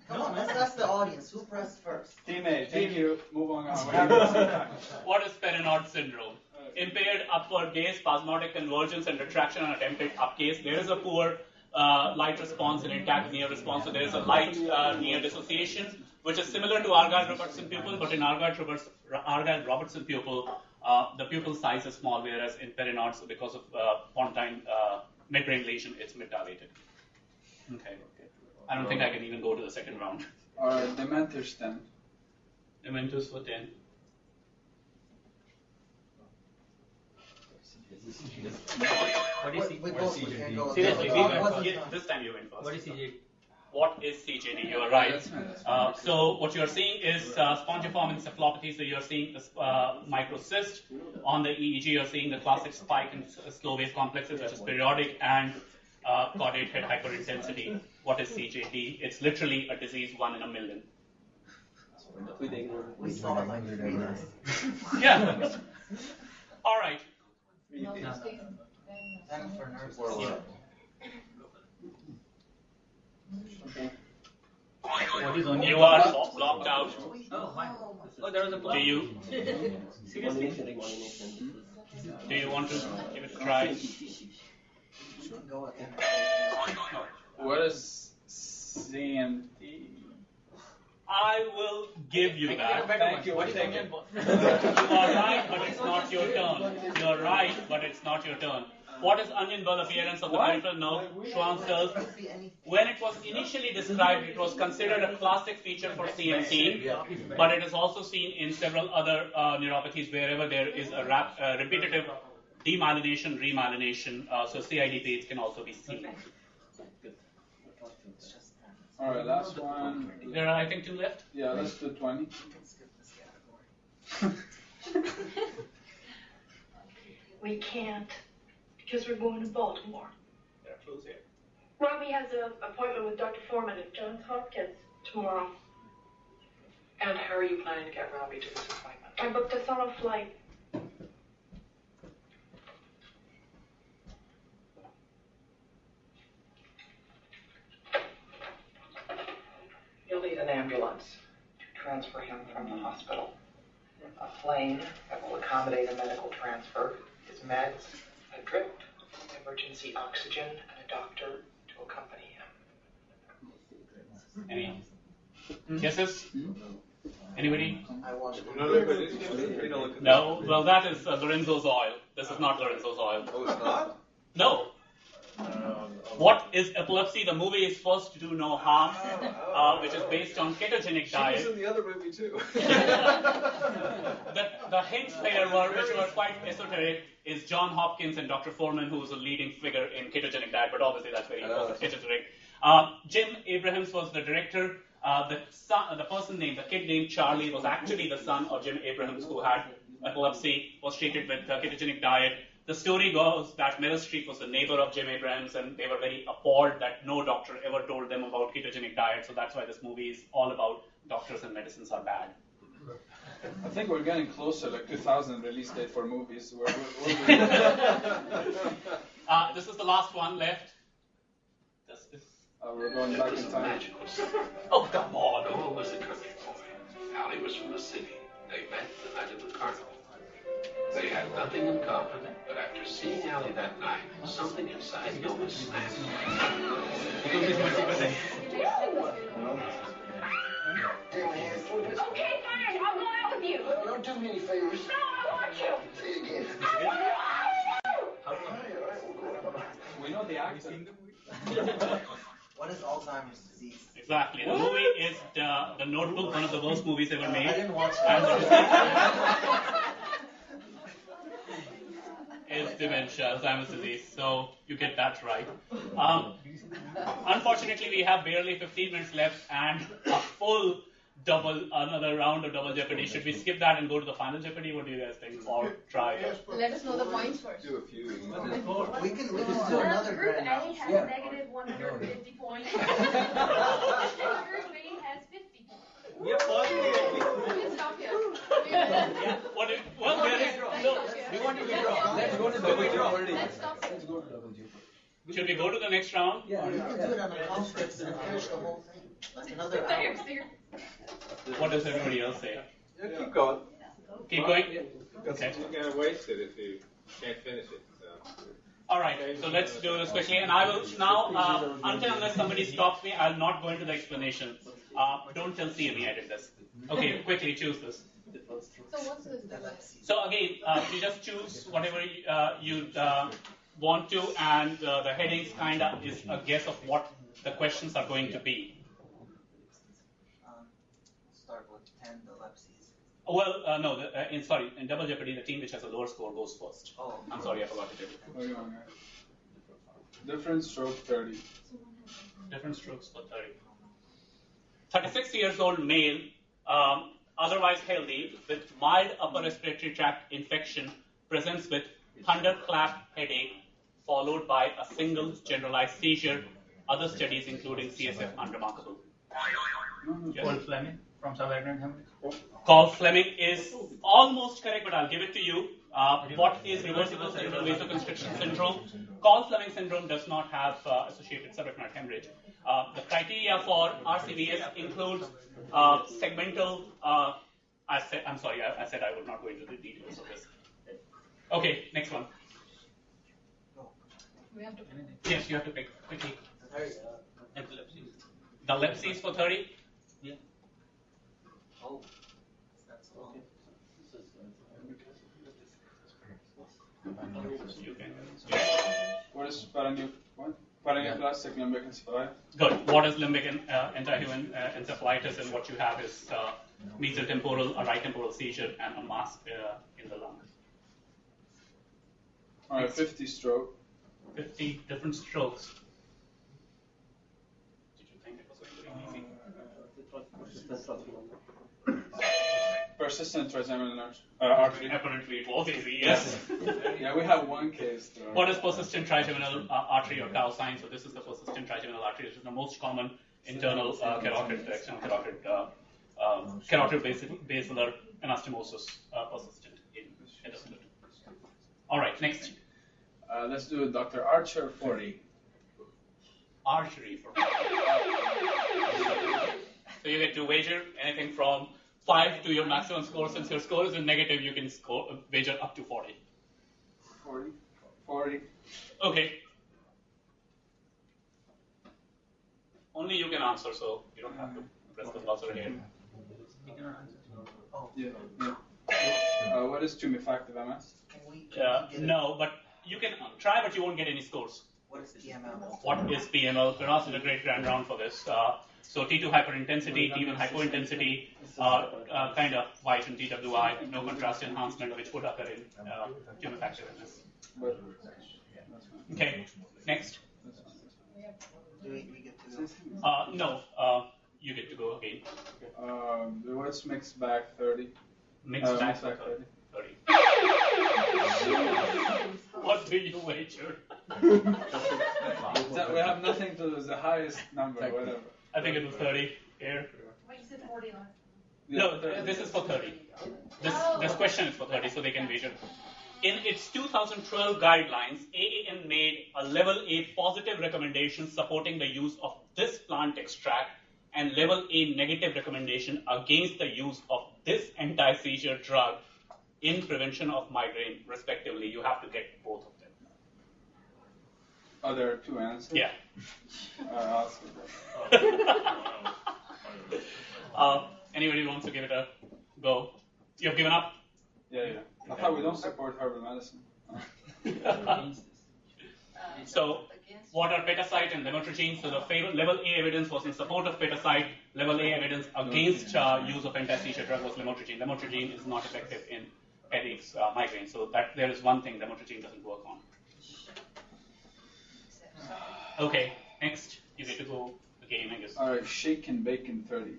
Come on, let's ask the audience. Who pressed first? Team A, thank you. Move on. What is Perrinard syndrome? Impaired upward gaze, spasmodic convergence, and retraction on attempted upgaze. There is a poor light response and intact near response. So there is a light near dissociation, which is similar to Argyll-Robertson pupil, but in Argyll-Robertson pupil, the pupil size is small, whereas in Perrinard's, because of pontine midbrain lesion, it's mid-dilated. Okay. I don't think I can even go to the second round. Alright, Dementors 10. Dementors for 10. What is CJD? Seriously, this time you went first. What is CJD? What is CJD? You are right. So what you are seeing is spongiform encephalopathy. So you are seeing this microcyst. On the EEG, you are seeing the classic spike in slow wave complexes, which is periodic, and caudate head hyperintensity. What is CJD? It's literally a disease 1 in a million. We saw it like 3 days. Yeah. All right. Then for nerves. What is on You are blocked out. Oh, fine. Oh, there is a block. Do you want to give it a try? What is CMT? I will give you that. Thank you. We'll take it. You are right, but it's not your turn. You are right, but it's not your turn. What is onion ball appearance of the peripheral nerve? Schwann cells. When it was initially described, it was considered a classic feature for CMT, but it is also seen in several other neuropathies wherever there is a repetitive demyelination, remyelination. So CIDPs can also be seen. All right, last one. There are, I think, 2 left. Yeah, let's do 20. We can't, because we're going to Baltimore. There are clues here. Robbie has an appointment with Dr. Foreman at Johns Hopkins tomorrow. And how are you planning to get Robbie to this appointment? I booked us on a flight. You'll need an ambulance to transfer him from the hospital. A plane that will accommodate a medical transfer, his meds, a drip, emergency oxygen, and a doctor to accompany him. Any guesses? Anybody? I watched No. Well, that is Lorenzo's oil. This is not Lorenzo's oil. Oh, it's not? No. What is epilepsy? The movie is First Do No Harm, which is based on ketogenic diet. She was in the other movie too. The hints there which were quite esoteric, is John Hopkins and Dr. Foreman, who is a leading figure in ketogenic diet, but obviously that's very esoteric. Jim Abrahams was the director. The person named, the kid named Charlie, was actually the son of Jim Abrahams, who had epilepsy, was treated with ketogenic diet. The story goes that Meryl Streep was the neighbor of Jim Abrahams, and they were very appalled that no doctor ever told them about ketogenic diet. So that's why this movie is all about doctors and medicines are bad. I think we're getting closer, like 2000 release date for movies. This is the last one left. We're going back in time. Oh, come on. Noah was a country boy. Allie was from the city. They met the night of the carnival. They had nothing in common, but after seeing Allie that night, something inside Noah snapped. Okay, fine. I'll go out with you. Don't do me any favors. No, I want you. Say it again. I want you out. We know the accent. What is Alzheimer's disease? Exactly. The movie is the Notebook, one of the worst movies ever made. I didn't watch And that. is dementia, Alzheimer's disease. So you get that right. Unfortunately, we have barely 15 minutes left and a full another round of double jeopardy. Should we skip that and go to the final jeopardy? What do you guys think? Or try it? Let us know the points first. Do a few. We can do another Group grand A round. has negative 150 points. Group B has 50 points. We are positive. Please stop here. We want to withdraw. Let's go to double jeopardy. Let's stop. Let's go to double jeopardy. Should we go to the next round? Yeah, We can do it on a conference and finish the whole thing. That's another hour. Thanks. What does everybody else say? Yeah, keep going. Keep going? Okay. You're going to waste it if you can't finish it. So. All right, so let's do this quickly. And I will now, unless somebody stops me, I'll not go into the explanation. Don't tell CME I did this. Okay, quickly choose this. So what's this? So again, you just choose whatever you want to, and the headings kind of is a guess of what the questions are going to be. Start with 10 epilepsies. Well, no, in Double Jeopardy, the team which has a lower score goes first. Oh. I'm sorry, I forgot to tell you. Different stroke 30. Different strokes for 30. 36 years old male, otherwise healthy, with mild upper respiratory tract infection, presents with thunderclap headache, followed by a single generalized seizure. Other studies, including CSF, unremarkable. Yes. Paul Fleming from South African Hemorrhage. Carl Fleming is almost correct, but I'll give it to you. What is reversible cerebral vasoconstriction syndrome? Carl Fleming syndrome does not have associated subarachnoid hemorrhage. The criteria for RCVS includes segmental. I said I would not go into the details of this. Okay, next one. We have to pick. Yes, you have to pick quickly. Epilepsy. The lepsies for 30. Yeah. Oh, that's long. What is paraneoplastic limbic encephalitis? Good. What is limbic antihuman encephalitis, and what you have is mesotemporal, a right temporal seizure, and a mass in the lung. All right, 50 stroke. 50 different strokes. Did you think it was going to be easy? Persistent trigeminal artery. Apparently it was easy, yes. Yeah, we have one case. What is persistent trigeminal artery or calcine? So this is the persistent trigeminal artery. This is the most common internal carotid, external carotid basilar anastomosis persistent in endoscopy. All right, next. Let's do Dr. Archer 40. Archery for So you get to wager anything from 5 to your maximum score. Since your score is in negative, you can wager up to 40. 40. Okay. Only you can answer, so you don't have to press the buzzer again. What is tumefactive MS? No, but you can try, but you won't get any scores. What is PML? What is PML? Firas did a great grand round for this. So T2 hyperintensity, T1 hypointensity, kind of white and TWI, no contrast enhancement, which would occur in tumefactive MS. Okay, next. Do we get to go? No, you get to go again. What's mixed bag 30? Mixed bag 30. What do you wager? We have nothing to lose. The highest number, whatever. I think it was 30 here. Wait, you said 40 last. No, this is for 30. This question is for 30, so they can wager. In its 2012 guidelines, AAN made a level A positive recommendation supporting the use of this plant extract and level A negative recommendation against the use of this anti-seizure drug in prevention of migraine, respectively. You have to get both of them. Oh, there are two answers? Yeah. Anybody wants to give it a go? You've given up? Yeah. I thought we don't support herbal medicine. So, what are petacite and lamotrigine? So the level A evidence was in support of petacite. Level A evidence against use of anti-seizure drug was lamotrigine. Lamotrigine is not effective in headaches, migraine. So that there is one thing lamotrigine doesn't work on. Okay, next. You get to go again, I guess. All right, shake and bacon 30.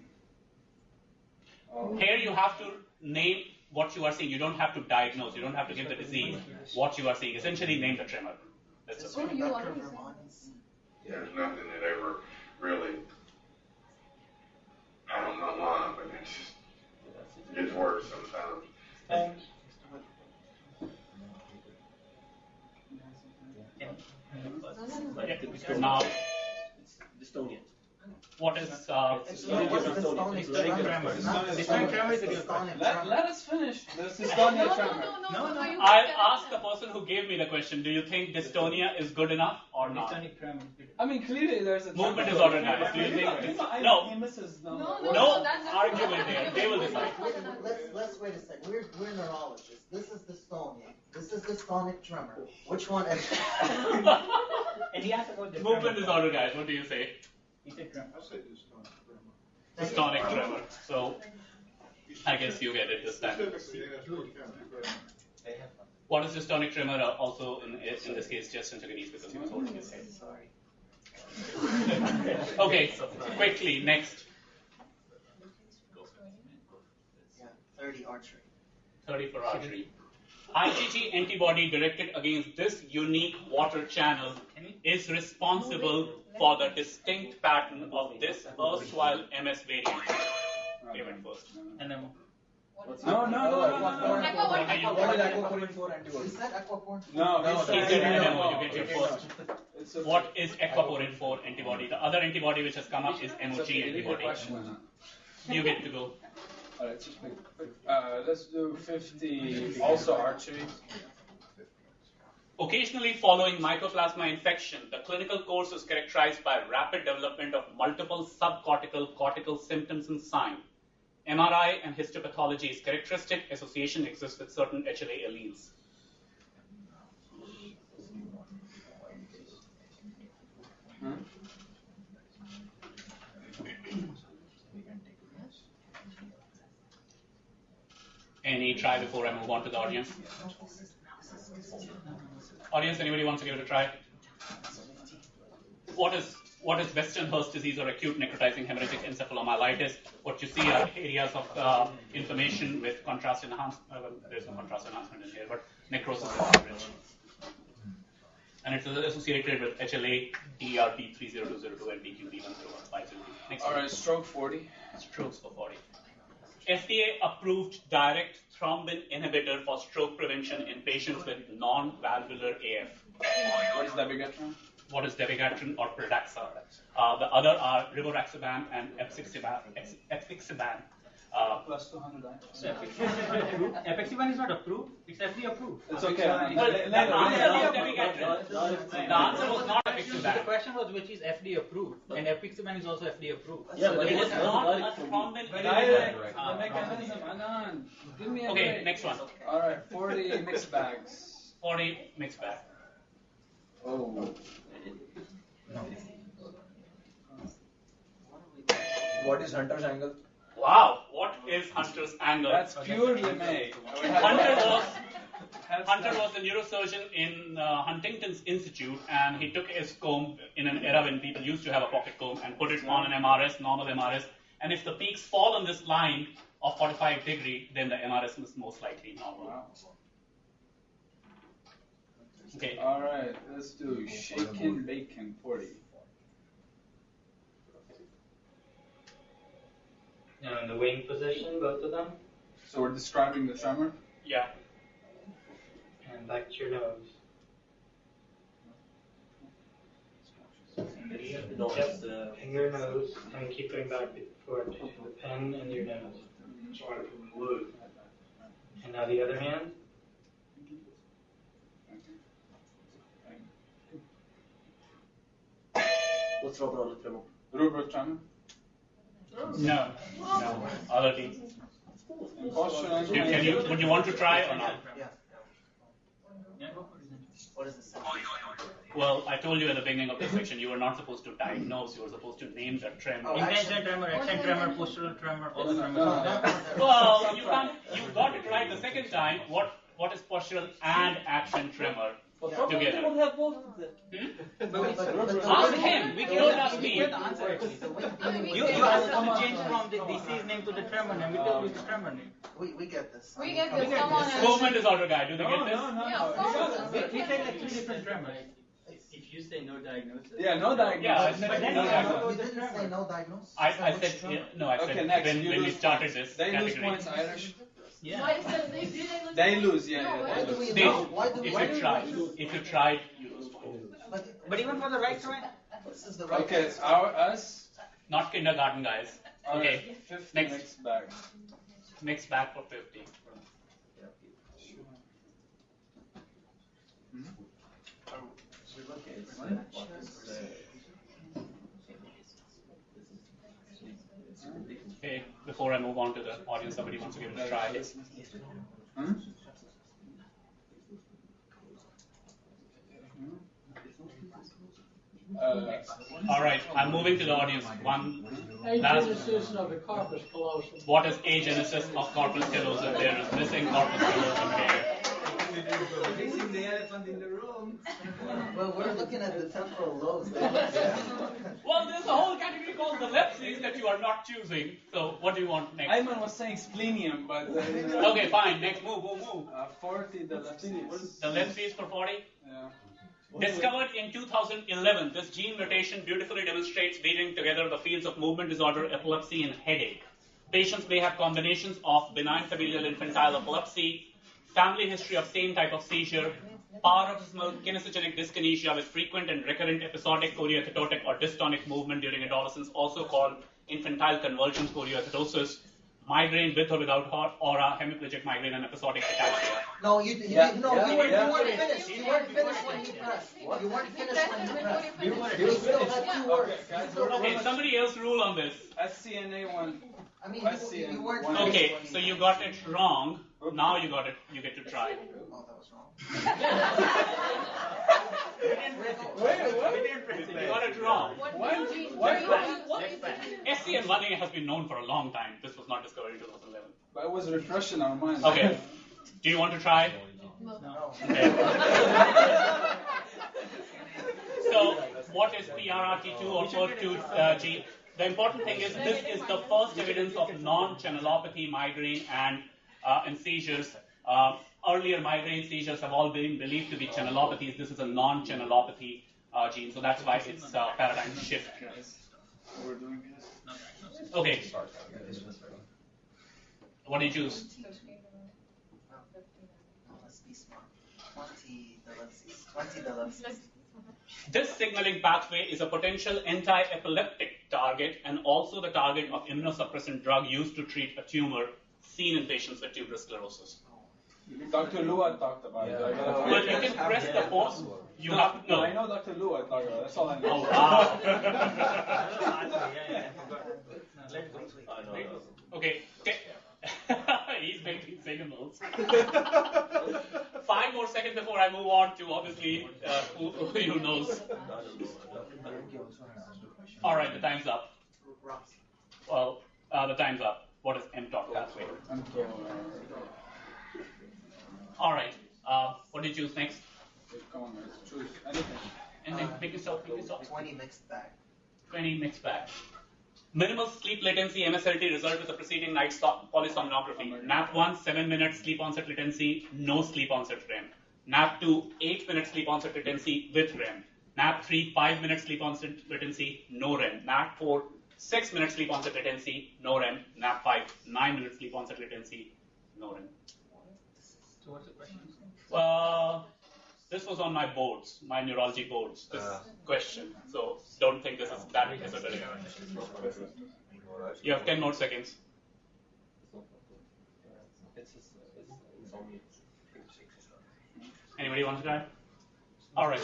Here you have to name what you are seeing. You don't have to diagnose. You don't have to give the disease. What you are seeing. Essentially, name the tremor. That's it. There's nothing that ever really, I don't know why, but it just gets worse sometimes. Now, what is Let us finish. This dystonia tremor. No. I'll ask the person who gave me the question. Do you think dystonia is good enough or not? I mean, clearly there's a movement is organized. Do you think? No. No argument here. They will decide. Let's wait a second. We're neurologists. This is dystonia. This is dystonic tremor. Which one? And he asked about the movement is organized. What do you say? He said tremor. I say dystonic tremor. Dystonic tremor. So, I guess you get it this time. What is dystonic tremor? Also, in this case, just antagonist because he was holding his head. Sorry. Okay, so quickly, next. Yeah, 30 archery. 30 for archery. IgG antibody directed against this unique water channel is responsible for the distinct pattern of this erstwhile MS variant. Okay, went first. And then No. what is aquaporin 4 antibody? Is that aquaporin? No, He said NMO, you get your first. What is aquaporin 4 antibody? The other antibody which has come up is MOG antibody. You get to go. Alright, let's do 50, also archery. Occasionally following mycoplasma infection, the clinical course is characterized by rapid development of multiple subcortical cortical symptoms and signs. MRI and histopathology is characteristic. Association exists with certain HLA alleles. Any try before I move on to the audience? Audience, anybody wants to give it a try? What is Western-Hurst disease or acute necrotizing hemorrhagic encephalomyelitis? What you see are areas of inflammation with contrast enhancement. There's no contrast enhancement in here, but necrosis of the hemorrhage. And it's associated with HLA, DRP 30202, and DQB10150. All right, stroke 40. Strokes for 40. FDA approved direct thrombin inhibitor for stroke prevention in patients with non-valvular AF. What is dabigatran? What is dabigatran or Pradaxa? The other are rivaroxaban and epixaban. Plus 200 Epixaban is not approved. It's FDA approved. It's okay. The answer was not epixaban. The question was which is FDA approved, and epixaban is also FDA approved. Yeah, but it is not a thrombin inhibitor. The mechanism, Anand. Give me a Okay, break. next one. All right, 40 mixed bags. 40 mixed bag. Oh. What is Hunter's angle? Wow, what is Hunter's angle? That's pure DMA. Hunter was a neurosurgeon in Huntington's Institute, and he took his comb in an era when people used to have a pocket comb and put it on an MRS, normal MRS. And if the peaks fall on this line of 45 degree, then the MRS is most likely normal. Wow. Okay. All right, let's do shaken bacon 40. Now in the wing position, both of them. So we're describing the tremor? Yeah. And back to your nose. Yep, and your nose, and keep going back forward to the pen and your nose. And now the other hand. What's rubber tremor? Rubber tremor? No. Other team. Would you want to try or not? Yeah. What is this? Well, I told you at the beginning of this section, you were not supposed to diagnose, you were supposed to name the tremor. Intention tremor, action tremor, postural tremor, all the tremors. Well, you got it right the second time. What is postural and action tremor together? We'll have both of them. Ask him. We don't ask me. You asked us to change from the disease name to the tremor name. We tell you the tremor name. We get this. We get this. Someone has. Movement disorder guy. Do they get this? Yeah, of course. We take like 3 different tremors. If you say no diagnosis. Yeah, no diagnosis. Yeah, I said no diagnosis. We didn't say no diagnosis. I said no. I said Okay, next. when we started this They lose category. points, Irish. Yeah. Why is that? Do they lose? They lose, yeah. Why do we They- know? Why do we If you tried, you lose points. But even for the right one, This is the right Okay, answer. us. Not kindergarten guys. Okay. Alright, 50 Next. mixed bag. Mixed bag for 50. Okay, before I move on to the audience, somebody wants to give it a try. All right, I'm moving to the audience. One last. Agenesis of the corpus callosum. What is agenesis of corpus callosum? There is missing corpus callosum here. Releasing the elephant in the room. Well, we're looking at the temporal lobes. Well, there's a whole category called the lepses that you are not choosing. So, what do you want next? Ayman was saying splenium, but. Okay, fine. Next, move. 40, the lepses. The lepses for 40. Yeah. Discovered in 2011, this gene mutation beautifully demonstrates leading together the fields of movement disorder, epilepsy, and headache. Patients may have combinations of benign familial infantile epilepsy, family history of same type of seizure, paroxysmal kinesiogenic dyskinesia with frequent and recurrent episodic choreoathetotic or dystonic movement during adolescence, also called infantile convulsions choreoathetosis, migraine with or without aura, hemiplegic migraine, and episodic ataxia. No, you Yeah. no, Yeah. you weren't Yeah. finished. You weren't finished when he pressed. You weren't finished when he pressed. He You was still finished. had 2 words. guys, You still Okay, somebody else rule on this. SCNA one. I mean, SCN you weren't one. finished Okay, when he so you pressed. got it wrong. Now you got it. You get to try. Oh, that was wrong. You got it wrong. What is it? SCN 1A has been known for a long time. This was not discovered in 2011. But it was refreshing our minds. Okay. Do you want to try? No. Okay. So, what is PRRT2 or PERT2G? The important thing is this is the first evidence of non-channelopathy, migraine, and seizures. Earlier migraine seizures have all been believed to be channelopathies. This is a non-channelopathy gene, so that's why it's a paradigm shift. We're doing this. Okay. What do you choose? Let's be smart. 20 the left. This signaling pathway is a potential anti-epileptic target and also the target of immunosuppressant drug used to treat a tumor seen in patients with tuberous sclerosis. Dr. Lua talked about it. Well, you can press the pause. You have to know. I know Dr. Lua talked about it. That's all I know. Oh, wow. Okay. He's making signals. 5 more seconds before I move on to obviously who knows. All right, the time's up. Well, the time's up. What is mTOR pathway? All right. What did you choose next? Come on, guys. Choose anything. Anything? Make it stop. 20 mixed bag. 20 mixed bag. Minimal sleep latency MSLT result with the preceding night polysomnography. NAP1, 7 minutes sleep onset latency, no sleep onset REM. NAP2, 8 minutes sleep onset latency with REM. NAP3, 5 minutes sleep onset latency, no REM. NAP4, 6 minutes sleep onset latency, no REM. NAP5, 9 minutes sleep onset latency, no REM. So what's the question? This was on my boards, my neurology boards, this question. So don't think this is that esoteric. You have 10 more seconds. Anybody want to try? All right.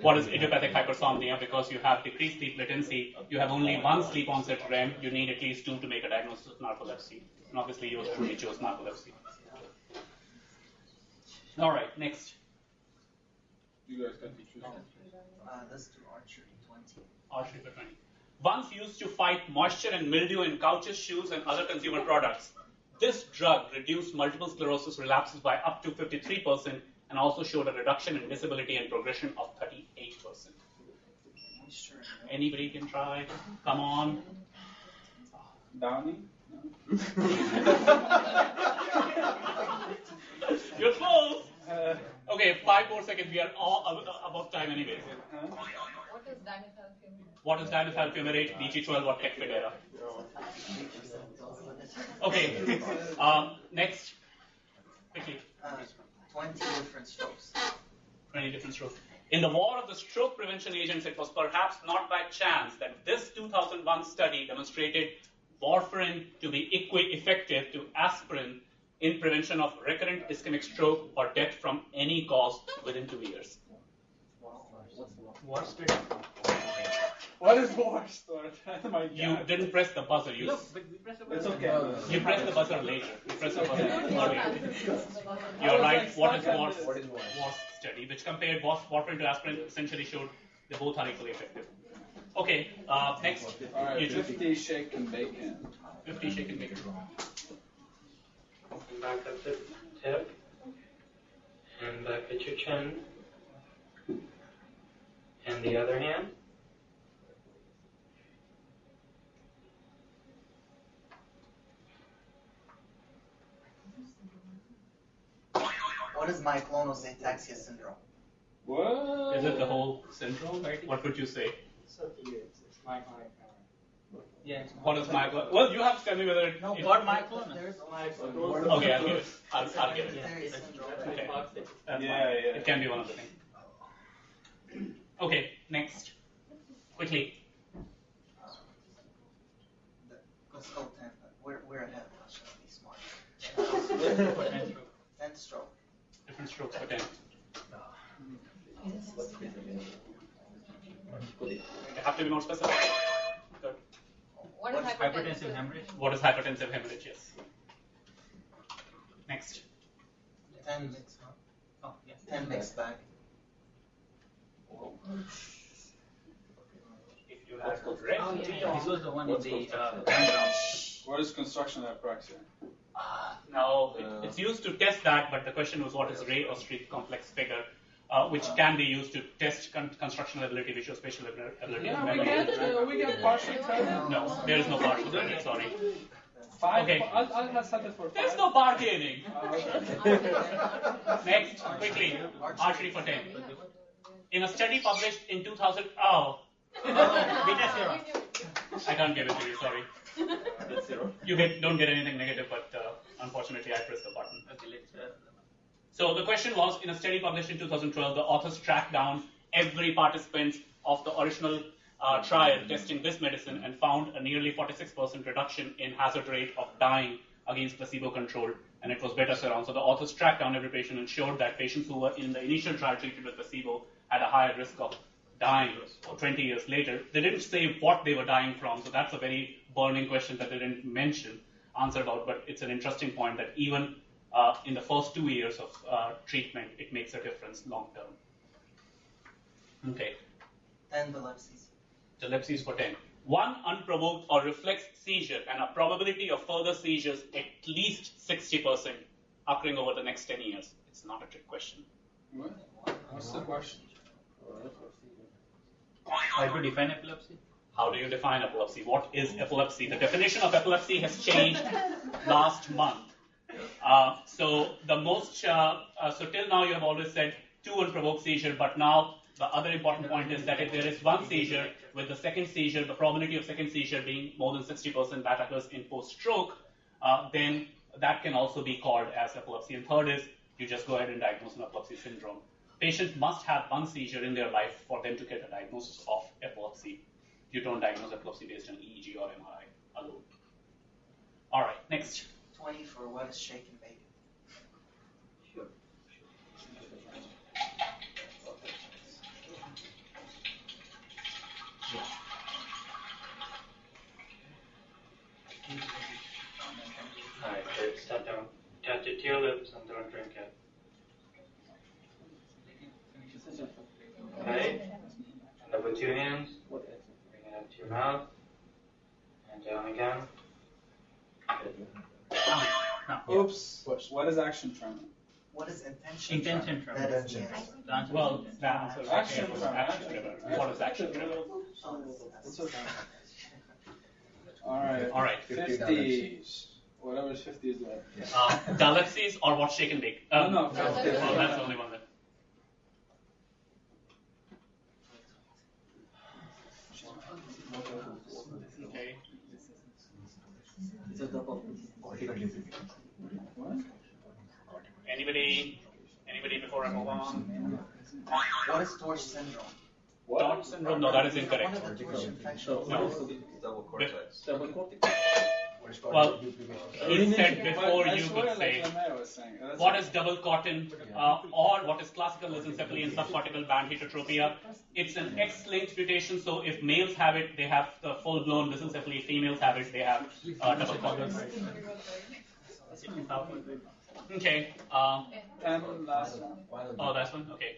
What is idiopathic hypersomnia? Because you have decreased sleep latency, you have only one sleep onset REM, you need at least 2 to make a diagnosis of narcolepsy. And obviously yours truly chose narcolepsy. All right, next. You guys can choose. Let's do archery 20. Archery for 20. Once used to fight moisture and mildew in couches, shoes, and other consumer products, this drug reduced multiple sclerosis relapses by up to 53% and also showed a reduction in disability and progression of 38%. Anybody can try? Come on. Downy? You're close. Okay, 5 more seconds. We are all above time anyways. What is dimethylfumarate? What is dimethylfumarate, DG12, or Tecfidera? Okay, next. Quickly. 20 different strokes. 20 different strokes. In the war of the stroke prevention agents, it was perhaps not by chance that this 2001 study demonstrated warfarin to be effective to aspirin in prevention of recurrent ischemic stroke or death from any cause within 2 years. What's the What is worse? You didn't press the buzzer. Look, but we press the button. It's okay. You press the buzzer later. You press the buzzer earlier. You're right. What is WARS study, which compared warfarin to aspirin, essentially showed they both are equally effective. Okay, next. All right, You choose. 50 shake and bacon. 50 shake and bacon. Open back up the tip. Hand back at your chin. And the other hand. What is myoclonus ataxia syndrome? What? Is it the whole syndrome? What would you say? It's up to you. It's my client. Yeah. What is myoclonus? Well, you have to tell me whether it. What myoclonus? Okay, I'll give it. I'll give it. Okay. That's fine. It can be one of the things. Okay, next. Quickly. Let's go 10. We're ahead. Let's just be smart. 10 10 stroke. Different strokes for 10. They have to be more specific. Good. What is hypertensive hemorrhage? What is hypertensive hemorrhage? Yes. Next. 10 mix, huh? Oh, yeah. 10 mixed bag. If you have correct. Oh, yeah. This was the one in the What is construction apraxia? No, it's used to test that, but the question was what is ray or streak complex figure, which can be used to test constructional ability, visual-spatial ability. Yeah, we get partial credit. No, there is no partial credit, sorry. 5. Okay. I'll set it for 5. There's no bargaining. Next, quickly, archery for 10. In a study published in 2000, I can't give it to you, sorry. That's 0. You don't get anything negative, but unfortunately I pressed the button. So the question was, in a study published in 2012, the authors tracked down every participant of the original trial testing this medicine and found a nearly 46% reduction in hazard rate of dying against placebo control, and it was beta surround. So the authors tracked down every patient and showed that patients who were in the initial trial treated with placebo had a higher risk of dying 20 years later. They didn't say what they were dying from, so that's a very burning question that they didn't answer about, but it's an interesting point that even in the first 2 years of treatment, it makes a difference long term. Okay. 10 epilepsies. Epilepsies for 10. One unprovoked or reflex seizure and a probability of further seizures at least 60% occurring over the next 10 years. It's not a trick question. What? What's the question? How to define epilepsy? How do you define epilepsy? What is epilepsy? The definition of epilepsy has changed last month. So till now you have always said 2 unprovoked seizure, but now the other important point is that if there is 1 seizure, with the second seizure, the probability of second seizure being more than 60% that occurs in post-stroke, then that can also be called as epilepsy. And third is, you just go ahead and diagnose an epilepsy syndrome. Patients must have 1 seizure in their life for them to get a diagnosis of epilepsy. You don't diagnose epilepsy based on EEG or MRI alone. All right, next. 20 for what is shaken bacon. Sure. Alright, start down. Touch it to your lips and don't drink it. Okay? And up with 2 hands. Bring it up to your mouth. And down again. Oops. What is action tremor? What is intention? Intention tremor. That is yes. Well, the answer is Action okay. tremor. Action tremor. What is action tremor? It's okay. All right. 50s. Whatever is 50 is left. Dialepsies or what shake and bake? No. That's the only one then. Okay. Anybody before I move on? What is Torch syndrome? Torch syndrome? No, that is incorrect. One of the Torch infections. No. Double cortex. Double cortex. Well, he said before you could say What what is double cotton or what is classical lissencephaly and subcortical band heterotropia. It's an X-linked mutation, so if males have it, they have the full-blown lissencephaly. Females have it, they have double cotton. Okay. And last one. Oh, last one? Okay.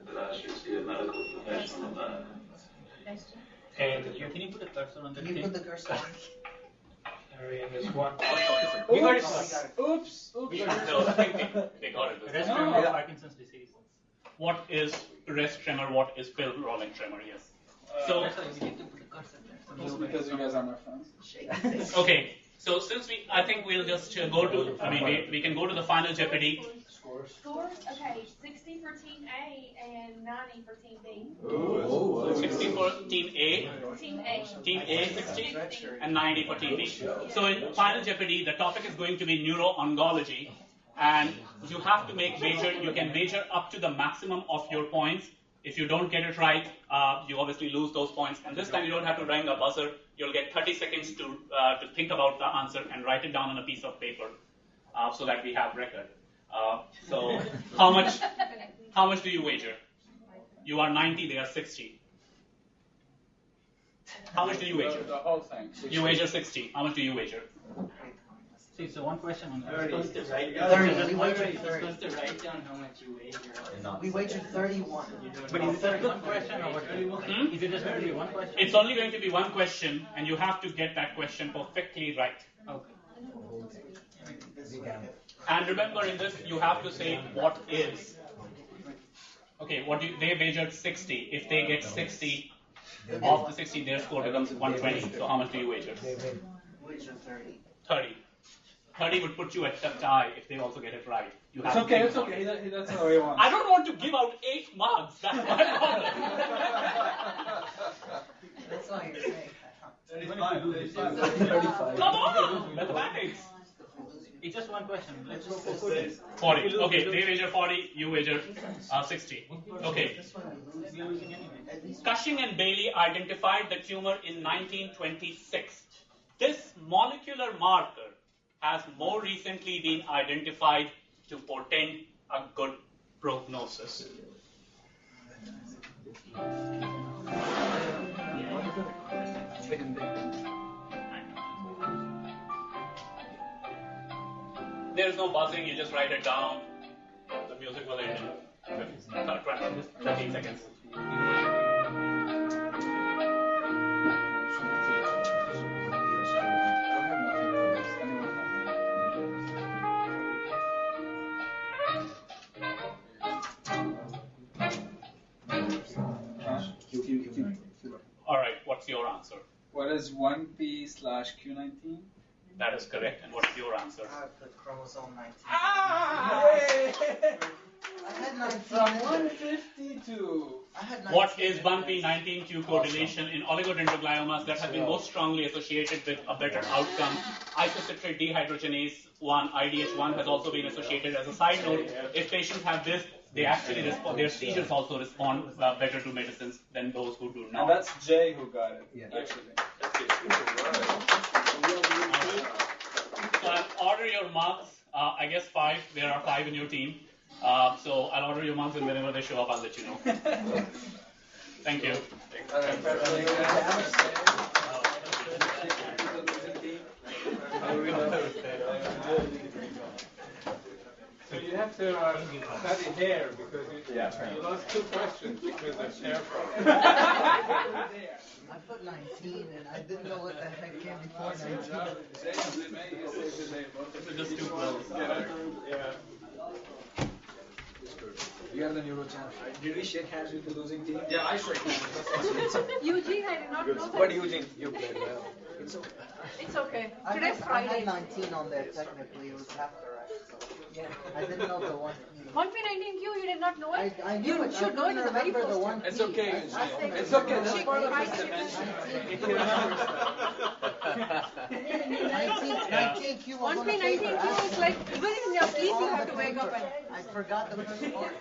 But I should see a medical professional about it. And can you put a cursor on the Can you put the cursor on? Area is 1. We got it. Oops. No, I think they got it. Rest tremor of Parkinson's disease. What is rest tremor? What is pill rolling tremor? Yes. So, That's why you need to put the cursor there. Just because you guys are my friends. okay. So since I think we'll just go to, we can go to the final Jeopardy. Scores? Okay, 60 for Team A and 90 for Team B. 60 for Team A, Team A. Team A 60, and 90 for Team B. So in Final Jeopardy, the topic is going to be neuro-oncology, and you have to you can wager up to the maximum of your points. If you don't get it right, you obviously lose those points. And this time you don't have to ring a buzzer. You'll get 30 seconds to think about the answer and write it down on a piece of paper. so that we have record. So how much do you wager? You are 90, they are 60. How much do you wager? The whole thing. 60. You wager 60. How much do you wager? See, so one question on 30. It's supposed to write down, 30. We wagered You're 30. supposed to write down how much you wager. We wagered 31. But is it one question or what? Is it just going to be one question? It's only going to be one question, and you have to get that question perfectly right. Okay. And remember, in this, you have to say what is. Okay, they wagered 60. If they get 60, of the 60, their score becomes 120. So how much do you wager? Wager 30. 30. 30 would put you at the tie if they also get it right. You have It's to okay, think it's about okay. it. That's how he wants. I don't want to give out 8 marks. That's my problem. That's all you're saying. 35. Come on, mathematics. It's just one question. Let's go for 40. 40. Okay, they wager 40, you wager 60. Okay. Cushing and Bailey identified the tumor in 1926. This molecular marker has more recently been identified to portend a good prognosis. There's no buzzing, you just write it down. The music will end in 15 seconds. All right, what's your answer? What is 1p/q19? That is correct. And what's your answer? I put chromosome 19. I had 19. From 150 to... What is 1p19q coordination in oligodendrogliomas that has been most strongly associated with a better outcome? Isocitrate dehydrogenase 1, IDH1, has also been associated. As a side note, if patients have this, they actually respond, their seizures also respond better to medicines than those who do not. And that's Jay who got it, actually. So I'll order your marks. I guess 5. There are 5 in your team. So I'll order your marks, and whenever they show up, I'll let you know. Thank you. So you have to study hair because you lost 2 questions because of hair problem. I put 19 and I didn't know what the heck came before 19. Just 2 close. You have the Neuro-Jeopardy. Did we shake hands with the losing team? Yeah, I shook hands. Eugene, I did not know that. But Eugene, you played well. It's okay. It's okay. I Today's had Friday. 19 on there technically. It was half correct. So I didn't know the one. 1p19q, you did not know it? I knew you it. should know it in the very remember first the one. It's okay, Eugene. It's okay. That's part of his dimension. He can remember stuff. 19Q was on the 1p19q paper. is like, even in your sleep you have to wake up and... I forgot the first part.